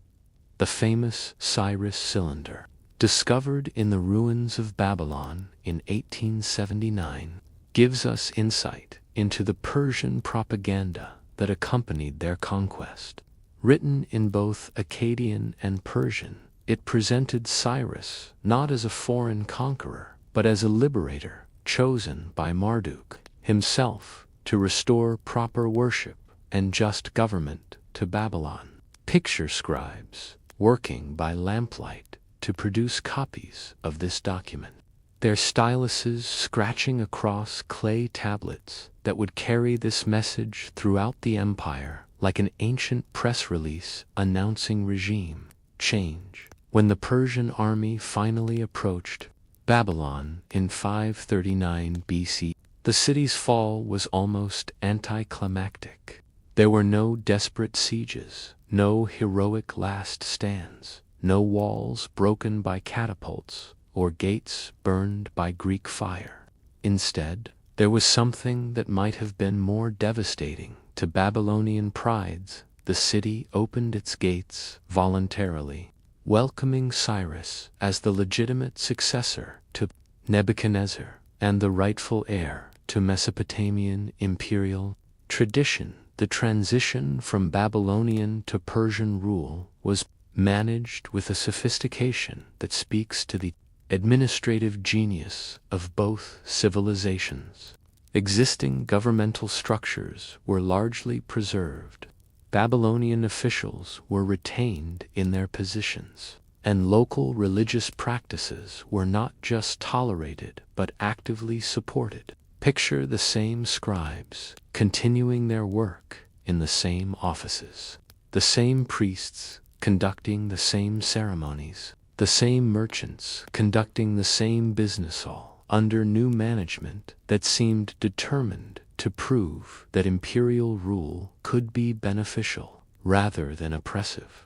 The famous Cyrus cylinder, discovered in the ruins of Babylon in 1879, gives us insight into the Persian propaganda that accompanied their conquest. Written in both Akkadian and Persian, it presented Cyrus not as a foreign conqueror, but as a liberator chosen by Marduk himself to restore proper worship and just government to Babylon. Picture scribes working by lamplight to produce copies of this document, their styluses scratching across clay tablets that would carry this message throughout the empire like an ancient press release announcing regime change. When the Persian army finally approached Babylon in 539 BC, the city's fall was almost anticlimactic. There were no desperate sieges, no heroic last stands, no walls broken by catapults or gates burned by Greek fire. Instead, there was something that might have been more devastating to Babylonian prides. The city opened its gates voluntarily, welcoming Cyrus as the legitimate successor to Nebuchadnezzar and the rightful heir to Mesopotamian imperial tradition. The transition from Babylonian to Persian rule was managed with a sophistication that speaks to the administrative genius of both civilizations. Existing governmental structures were largely preserved. Babylonian officials were retained in their positions, and local religious practices were not just tolerated but actively supported. Picture the same scribes continuing their work in the same offices, the same priests conducting the same ceremonies, the same merchants conducting the same business, all under new management that seemed determined to prove that imperial rule could be beneficial rather than oppressive.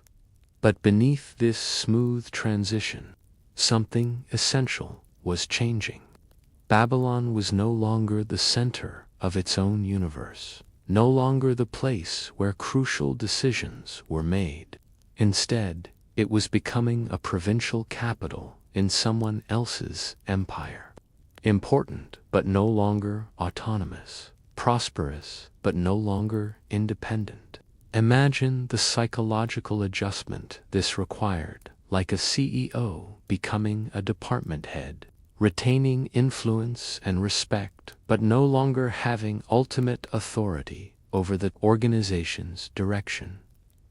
But beneath this smooth transition, something essential was changing. Babylon was no longer the center of its own universe, no longer the place where crucial decisions were made. Instead, it was becoming a provincial capital in someone else's empire. Important, but no longer autonomous. Prosperous, but no longer independent. Imagine the psychological adjustment this required, like a CEO becoming a department head, retaining influence and respect, but no longer having ultimate authority over the organization's direction.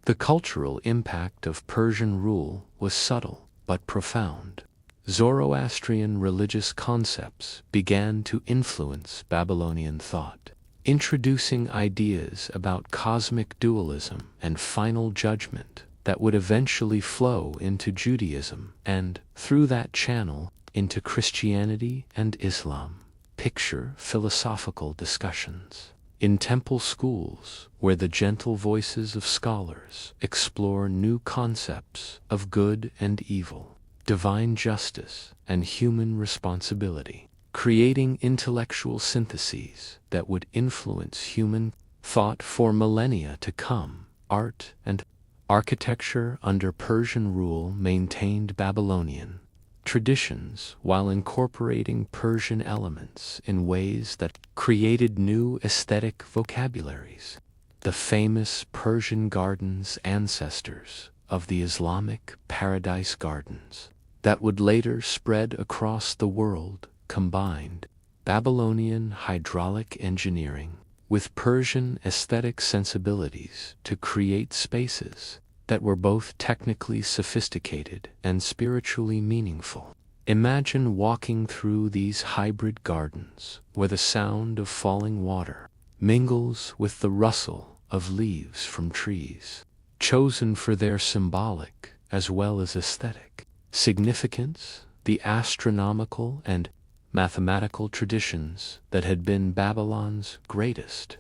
The cultural impact of Persian rule was subtle but profound. Zoroastrian religious concepts began to influence Babylonian thought, introducing ideas about cosmic dualism and final judgment that would eventually flow into Judaism and, through that channel, into Christianity and Islam. Picture philosophical discussions in temple schools where the gentle voices of scholars explore new concepts of good and evil, divine justice and human responsibility, creating intellectual syntheses that would influence human thought for millennia to come. Art and architecture under Persian rule maintained Babylonian traditions while incorporating Persian elements in ways that created new aesthetic vocabularies. The famous Persian gardens, ancestors of the Islamic paradise gardens that would later spread across the world, combined Babylonian hydraulic engineering with Persian aesthetic sensibilities to create spaces that were both technically sophisticated and spiritually meaningful. Imagine walking through these hybrid gardens where the sound of falling water mingles with the rustle of leaves from trees, chosen for their symbolic as well as aesthetic significance. The astronomical and mathematical traditions that had been Babylon's greatest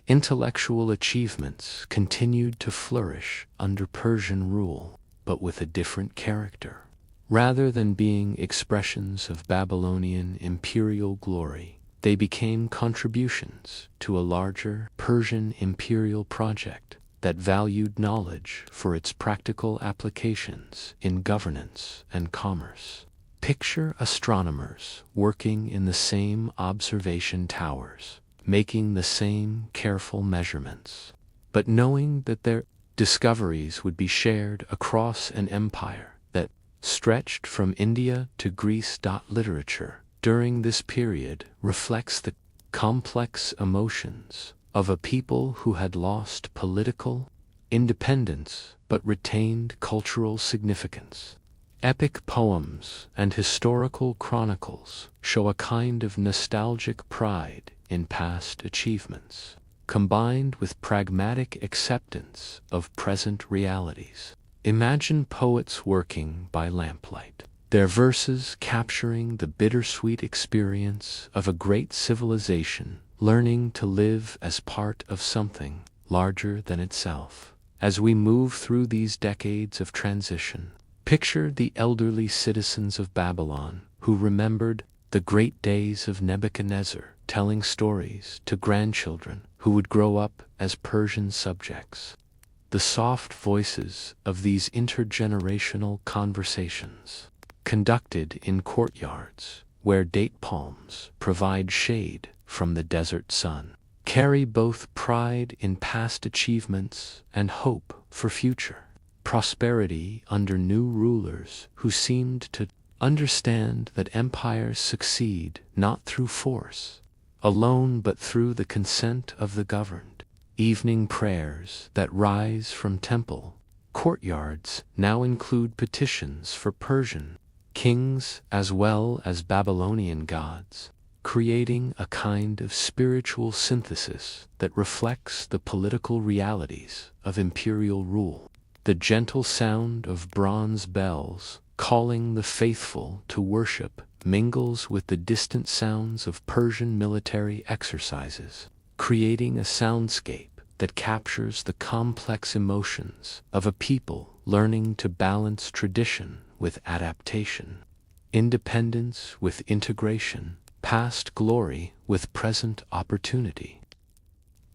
Intellectual achievements continued to flourish under Persian rule, but with a different character. Rather than being expressions of Babylonian imperial glory, they became contributions to a larger Persian imperial project that valued knowledge for its practical applications in governance and commerce. Picture astronomers working in the same observation towers, making the same careful measurements, but knowing that their discoveries would be shared across an empire that stretched from India to Greece. Literature during this period reflects the complex emotions of a people who had lost political independence but retained cultural significance. Epic poems and historical chronicles show a kind of nostalgic pride in past achievements, combined with pragmatic acceptance of present realities. Imagine poets working by lamplight, their verses capturing the bittersweet experience of a great civilization learning to live as part of something larger than itself. As we move through these decades of transition, picture the elderly citizens of Babylon who remembered the great days of Nebuchadnezzar, telling stories to grandchildren who would grow up as Persian subjects. The soft voices of these intergenerational conversations, conducted in courtyards where date palms provide shade from the desert sun, carry both pride in past achievements and hope for future prosperity under new rulers who seemed to understand that empires succeed not through force alone but through the consent of the governed. Evening prayers that rise from temple courtyards now include petitions for Persian kings as well as Babylonian gods, creating a kind of spiritual synthesis that reflects the political realities of imperial rule. The gentle sound of bronze bells calling the faithful to worship mingles with the distant sounds of Persian military exercises, creating a soundscape that captures the complex emotions of a people learning to balance tradition with adaptation, independence with integration, past glory with present opportunity.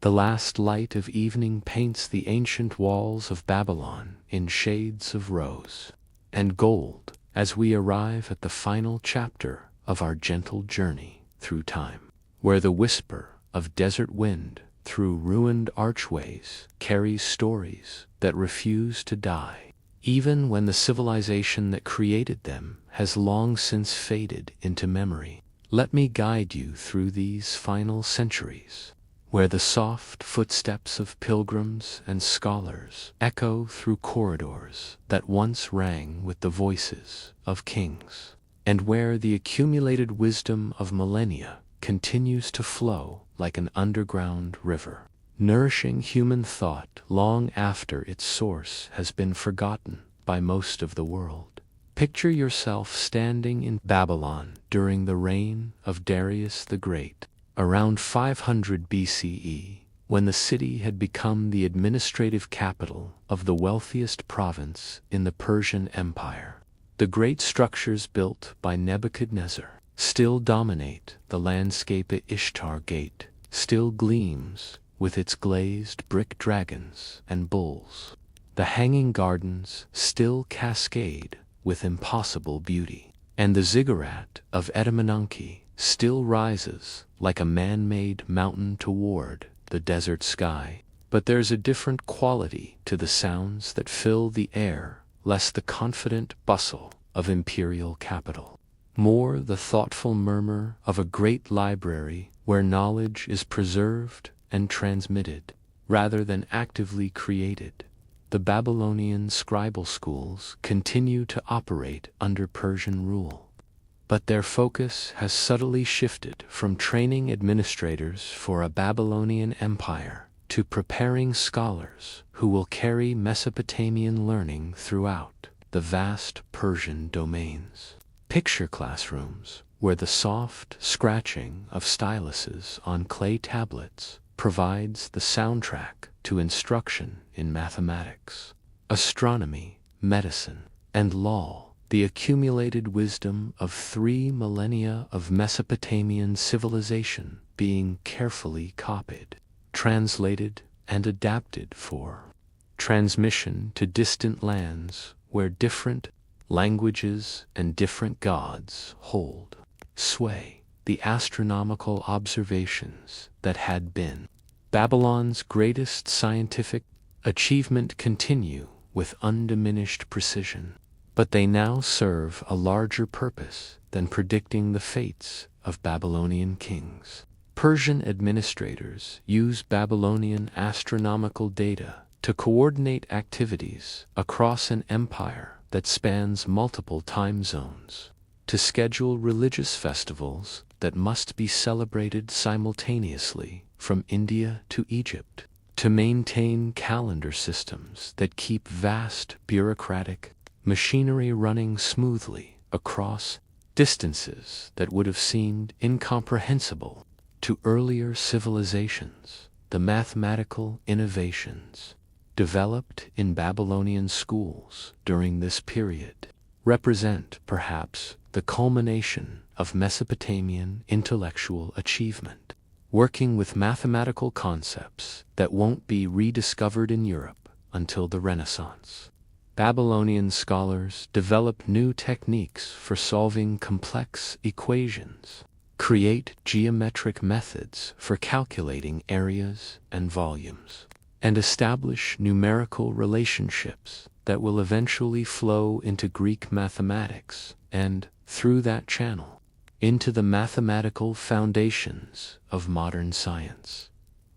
The last light of evening paints the ancient walls of Babylon in shades of rose and gold as we arrive at the final chapter of our gentle journey through time, where the whisper of desert wind through ruined archways carries stories that refuse to die, even when the civilization that created them has long since faded into memory. Let me guide you through these final centuries, where the soft footsteps of pilgrims and scholars echo through corridors that once rang with the voices of kings, and where the accumulated wisdom of millennia continues to flow like an underground river, nourishing human thought long after its source has been forgotten by most of the world. Picture yourself standing in Babylon during the reign of Darius the Great, around 500 BCE, when the city had become the administrative capital of the wealthiest province in the Persian Empire. The great structures built by Nebuchadnezzar still dominate the landscape. Ishtar Gate still gleams with its glazed brick dragons and bulls. The hanging gardens still cascade with impossible beauty, and the ziggurat of Etemenanke still rises like a man-made mountain toward the desert sky. But there's a different quality to the sounds that fill the air, less the confident bustle of imperial capital, more the thoughtful murmur of a great library where knowledge is preserved and transmitted, rather than actively created. The Babylonian scribal schools continue to operate under Persian rule, but their focus has subtly shifted from training administrators for a Babylonian empire to preparing scholars who will carry Mesopotamian learning throughout the vast Persian domains. Picture classrooms where the soft scratching of styluses on clay tablets provides the soundtrack to instruction in mathematics, astronomy, medicine, and law, the accumulated wisdom of 3 millennia of Mesopotamian civilization being carefully copied, translated, and adapted for transmission to distant lands where different languages and different gods hold sway. The astronomical observations that had been Babylon's greatest scientific achievement continue with undiminished precision, but they now serve a larger purpose than predicting the fates of Babylonian kings. Persian administrators use Babylonian astronomical data to coordinate activities across an empire that spans multiple time zones, to schedule religious festivals that must be celebrated simultaneously from India to Egypt, to maintain calendar systems that keep vast bureaucratic machinery running smoothly across distances that would have seemed incomprehensible to earlier civilizations. The mathematical innovations developed in Babylonian schools during this period represent perhaps the culmination of Mesopotamian intellectual achievement, working with mathematical concepts that won't be rediscovered in Europe until the Renaissance. Babylonian scholars developed new techniques for solving complex equations, create geometric methods for calculating areas and volumes, and establish numerical relationships that will eventually flow into Greek mathematics and, through that channel, into the mathematical foundations of modern science.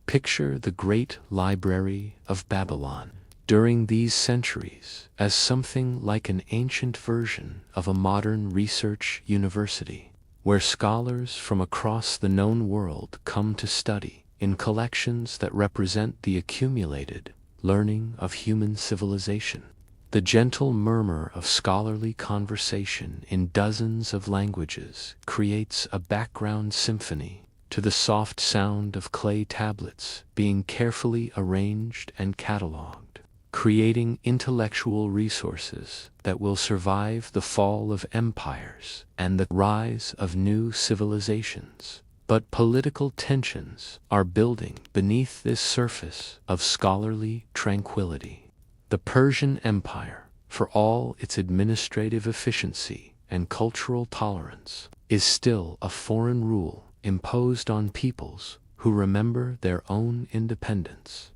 Picture the Great Library of Babylon during these centuries as something like an ancient version of a modern research university, where scholars from across the known world come to study in collections that represent the accumulated learning of human civilization. The gentle murmur of scholarly conversation in dozens of languages creates a background symphony to the soft sound of clay tablets being carefully arranged and catalogued, creating intellectual resources that will survive the fall of empires and the rise of new civilizations. But political tensions are building beneath this surface of scholarly tranquility. The Persian Empire, for all its administrative efficiency and cultural tolerance, is still a foreign rule imposed on peoples who remember their own independence.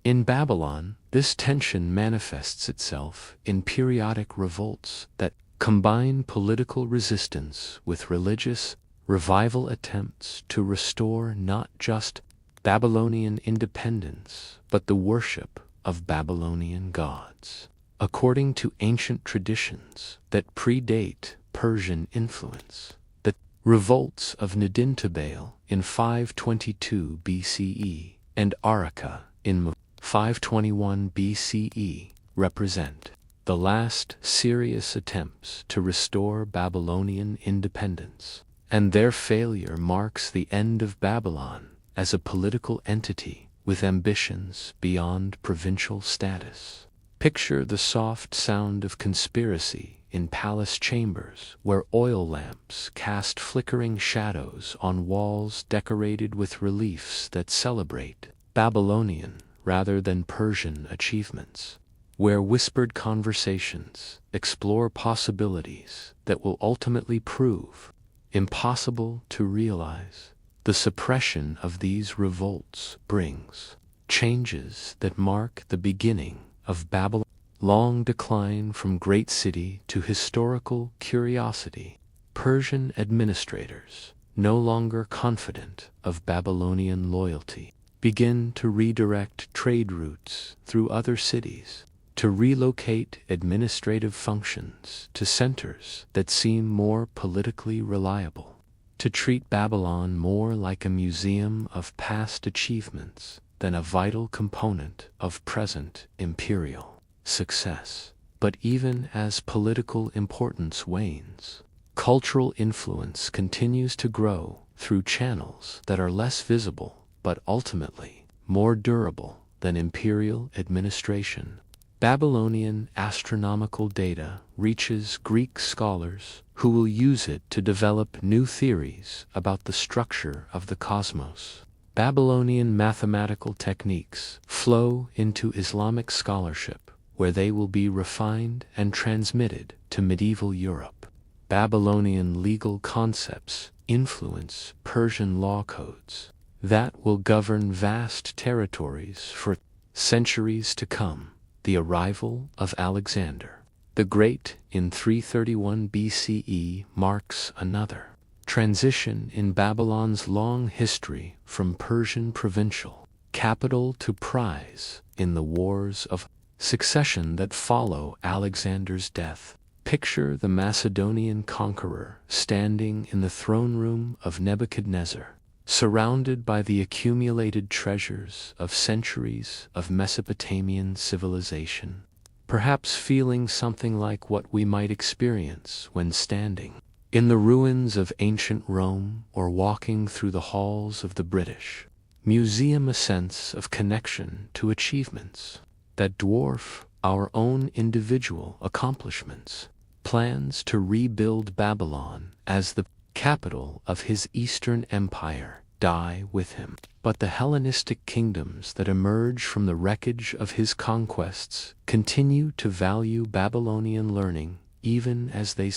In Babylon, this tension manifests itself in periodic revolts that combine political resistance with religious revival attempts to restore not just Babylonian independence, but the worship of Babylonian gods, according to ancient traditions that predate Persian influence. The revolts of Nadintabale in 522 BCE and Araka in 521 BCE represent the last serious attempts to restore Babylonian independence, and their failure marks the end of Babylon as a political entity with ambitions beyond provincial status. Picture the soft sound of conspiracy in palace chambers where oil lamps cast flickering shadows on walls decorated with reliefs that celebrate Babylonian rather than Persian achievements, where whispered conversations explore possibilities that will ultimately prove impossible to realize. The suppression of these revolts brings changes that mark the beginning of Babylon's long decline from great city to historical curiosity. Persian administrators, no longer confident of Babylonian loyalty, begin to redirect trade routes through other cities, to relocate administrative functions to centers that seem more politically reliable, to treat Babylon more like a museum of past achievements than a vital component of present imperial success. But even as political importance wanes, cultural influence continues to grow through channels that are less visible but ultimately more durable than imperial administration. Babylonian astronomical data reaches Greek scholars who will use it to develop new theories about the structure of the cosmos. Babylonian mathematical techniques flow into Islamic scholarship, where they will be refined and transmitted to medieval Europe. Babylonian legal concepts influence Persian law codes that will govern vast territories for centuries to come. The arrival of Alexander the Great in 331 BCE marks another transition in Babylon's long history from Persian provincial capital to prize in the wars of succession that follow Alexander's death. Picture the Macedonian conqueror standing in the throne room of Nebuchadnezzar, surrounded by the accumulated treasures of centuries of Mesopotamian civilization, perhaps feeling something like what we might experience when standing in the ruins of ancient Rome or walking through the halls of the British Museum, a sense of connection to achievements that dwarf our own individual accomplishments. Plans to rebuild Babylon as the capital of his Eastern Empire die with him. But the Hellenistic kingdoms that emerge from the wreckage of his conquests continue to value Babylonian learning even as they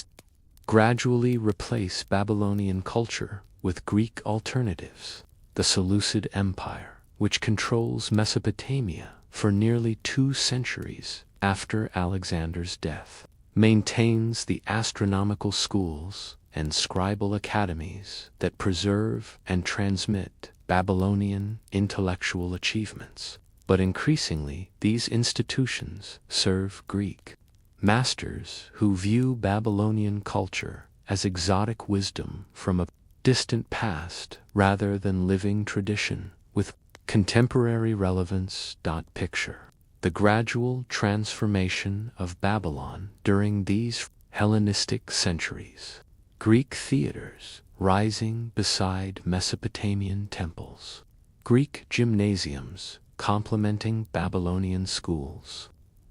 gradually replace Babylonian culture with Greek alternatives. The Seleucid Empire, which controls Mesopotamia for nearly 2 centuries after Alexander's death, maintains the astronomical schools and scribal academies that preserve and transmit Babylonian intellectual achievements. But increasingly, these institutions serve Greek masters who view Babylonian culture as exotic wisdom from a distant past rather than living tradition with contemporary relevance. Picture the gradual transformation of Babylon during these Hellenistic centuries. Greek theaters rising beside Mesopotamian temples, Greek gymnasiums complementing Babylonian schools,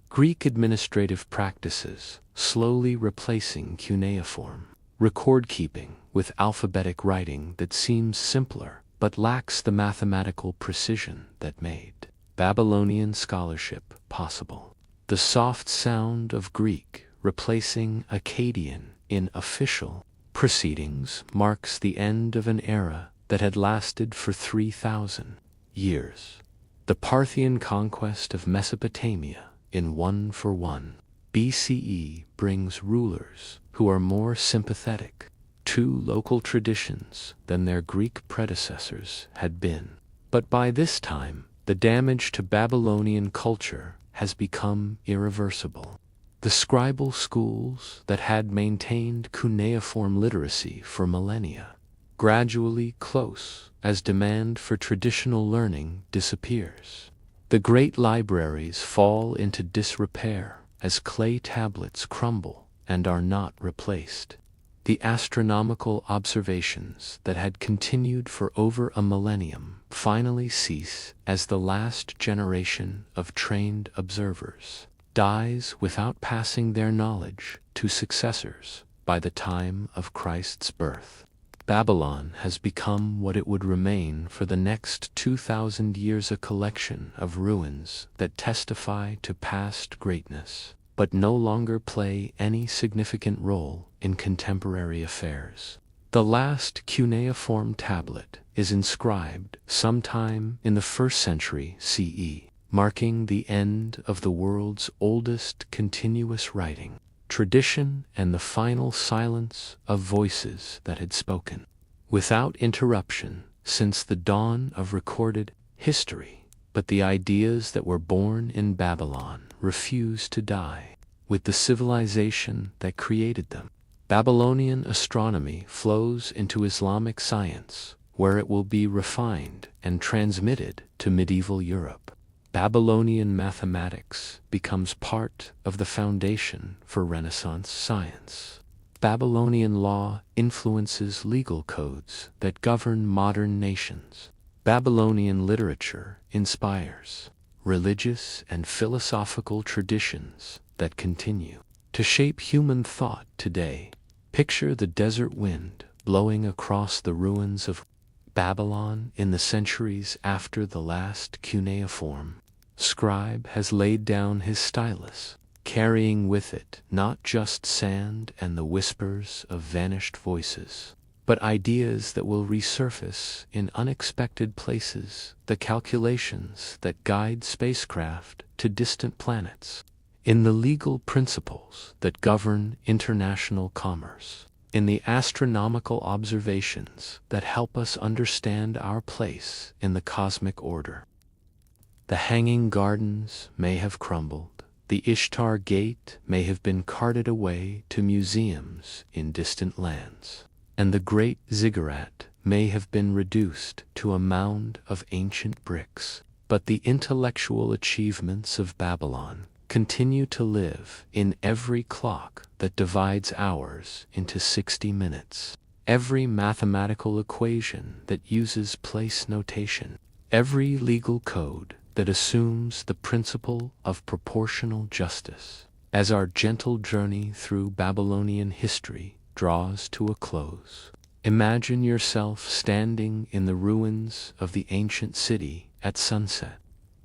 Greek administrative practices slowly replacing cuneiform record-keeping with alphabetic writing that seems simpler but lacks the mathematical precision that made Babylonian scholarship possible. The soft sound of Greek replacing Akkadian in official proceedings marks the end of an era that had lasted for 3,000 years. The Parthian conquest of Mesopotamia in 141 BCE brings rulers who are more sympathetic to local traditions than their Greek predecessors had been. But by this time, the damage to Babylonian culture has become irreversible. The scribal schools that had maintained cuneiform literacy for millennia gradually close as demand for traditional learning disappears. The great libraries fall into disrepair as clay tablets crumble and are not replaced. The astronomical observations that had continued for over a millennium finally cease as the last generation of trained observers dies without passing their knowledge to successors by the time of Christ's birth. Babylon has become what it would remain for the next 2,000 years, a collection of ruins that testify to past greatness, but no longer play any significant role in contemporary affairs. The last cuneiform tablet is inscribed sometime in the 1st century CE, marking the end of the world's oldest continuous writing tradition and the final silence of voices that had spoken without interruption since the dawn of recorded history. But the ideas that were born in Babylon refuse to die with the civilization that created them. Babylonian astronomy flows into Islamic science, where it will be refined and transmitted to medieval Europe. Babylonian mathematics becomes part of the foundation for Renaissance science. Babylonian law influences legal codes that govern modern nations. Babylonian literature inspires religious and philosophical traditions that continue to shape human thought today. Picture the desert wind blowing across the ruins of Babylon in the centuries after the last cuneiform scribe has laid down his stylus, carrying with it not just sand and the whispers of vanished voices, but ideas that will resurface in unexpected places, the calculations that guide spacecraft to distant planets, in the legal principles that govern international commerce, in the astronomical observations that help us understand our place in the cosmic order. The Hanging Gardens may have crumbled, the Ishtar Gate may have been carted away to museums in distant lands, and the Great Ziggurat may have been reduced to a mound of ancient bricks, but the intellectual achievements of Babylon continue to live in every clock that divides hours into 60 minutes, every mathematical equation that uses place notation, every legal code that assumes the principle of proportional justice. As our gentle journey through Babylonian history draws to a close, imagine yourself standing in the ruins of the ancient city at sunset,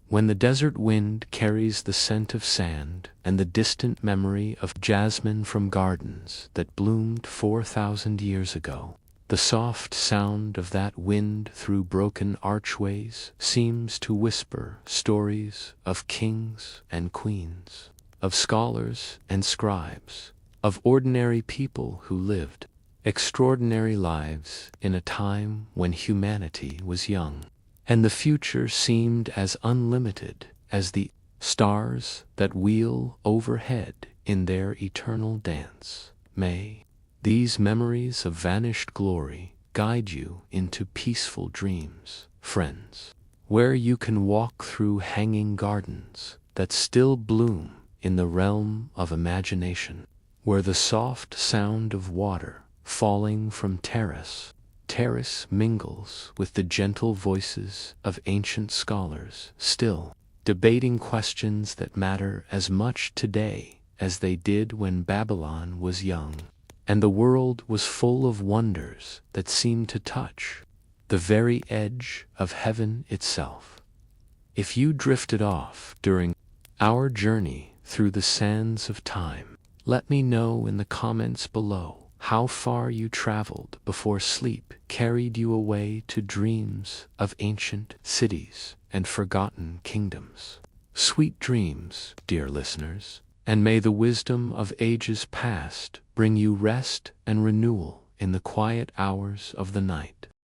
when the desert wind carries the scent of sand and the distant memory of jasmine from gardens that bloomed 4,000 years ago. The soft sound of that wind through broken archways seems to whisper stories of kings and queens, of scholars and scribes, of ordinary people who lived extraordinary lives in a time when humanity was young, and the future seemed as unlimited as the stars that wheel overhead in their eternal dance. May these memories of vanished glory guide you into peaceful dreams, friends, where you can walk through hanging gardens that still bloom in the realm of imagination, where the soft sound of water falling from terrace mingles with the gentle voices of ancient scholars still debating questions that matter as much today as they did when Babylon was young, and the world was full of wonders that seemed to touch the very edge of heaven itself. If you drifted off during our journey through the sands of time, let me know in the comments below how far you traveled before sleep carried you away to dreams of ancient cities and forgotten kingdoms. Sweet dreams, dear listeners, and may the wisdom of ages past bring you rest and renewal in the quiet hours of the night.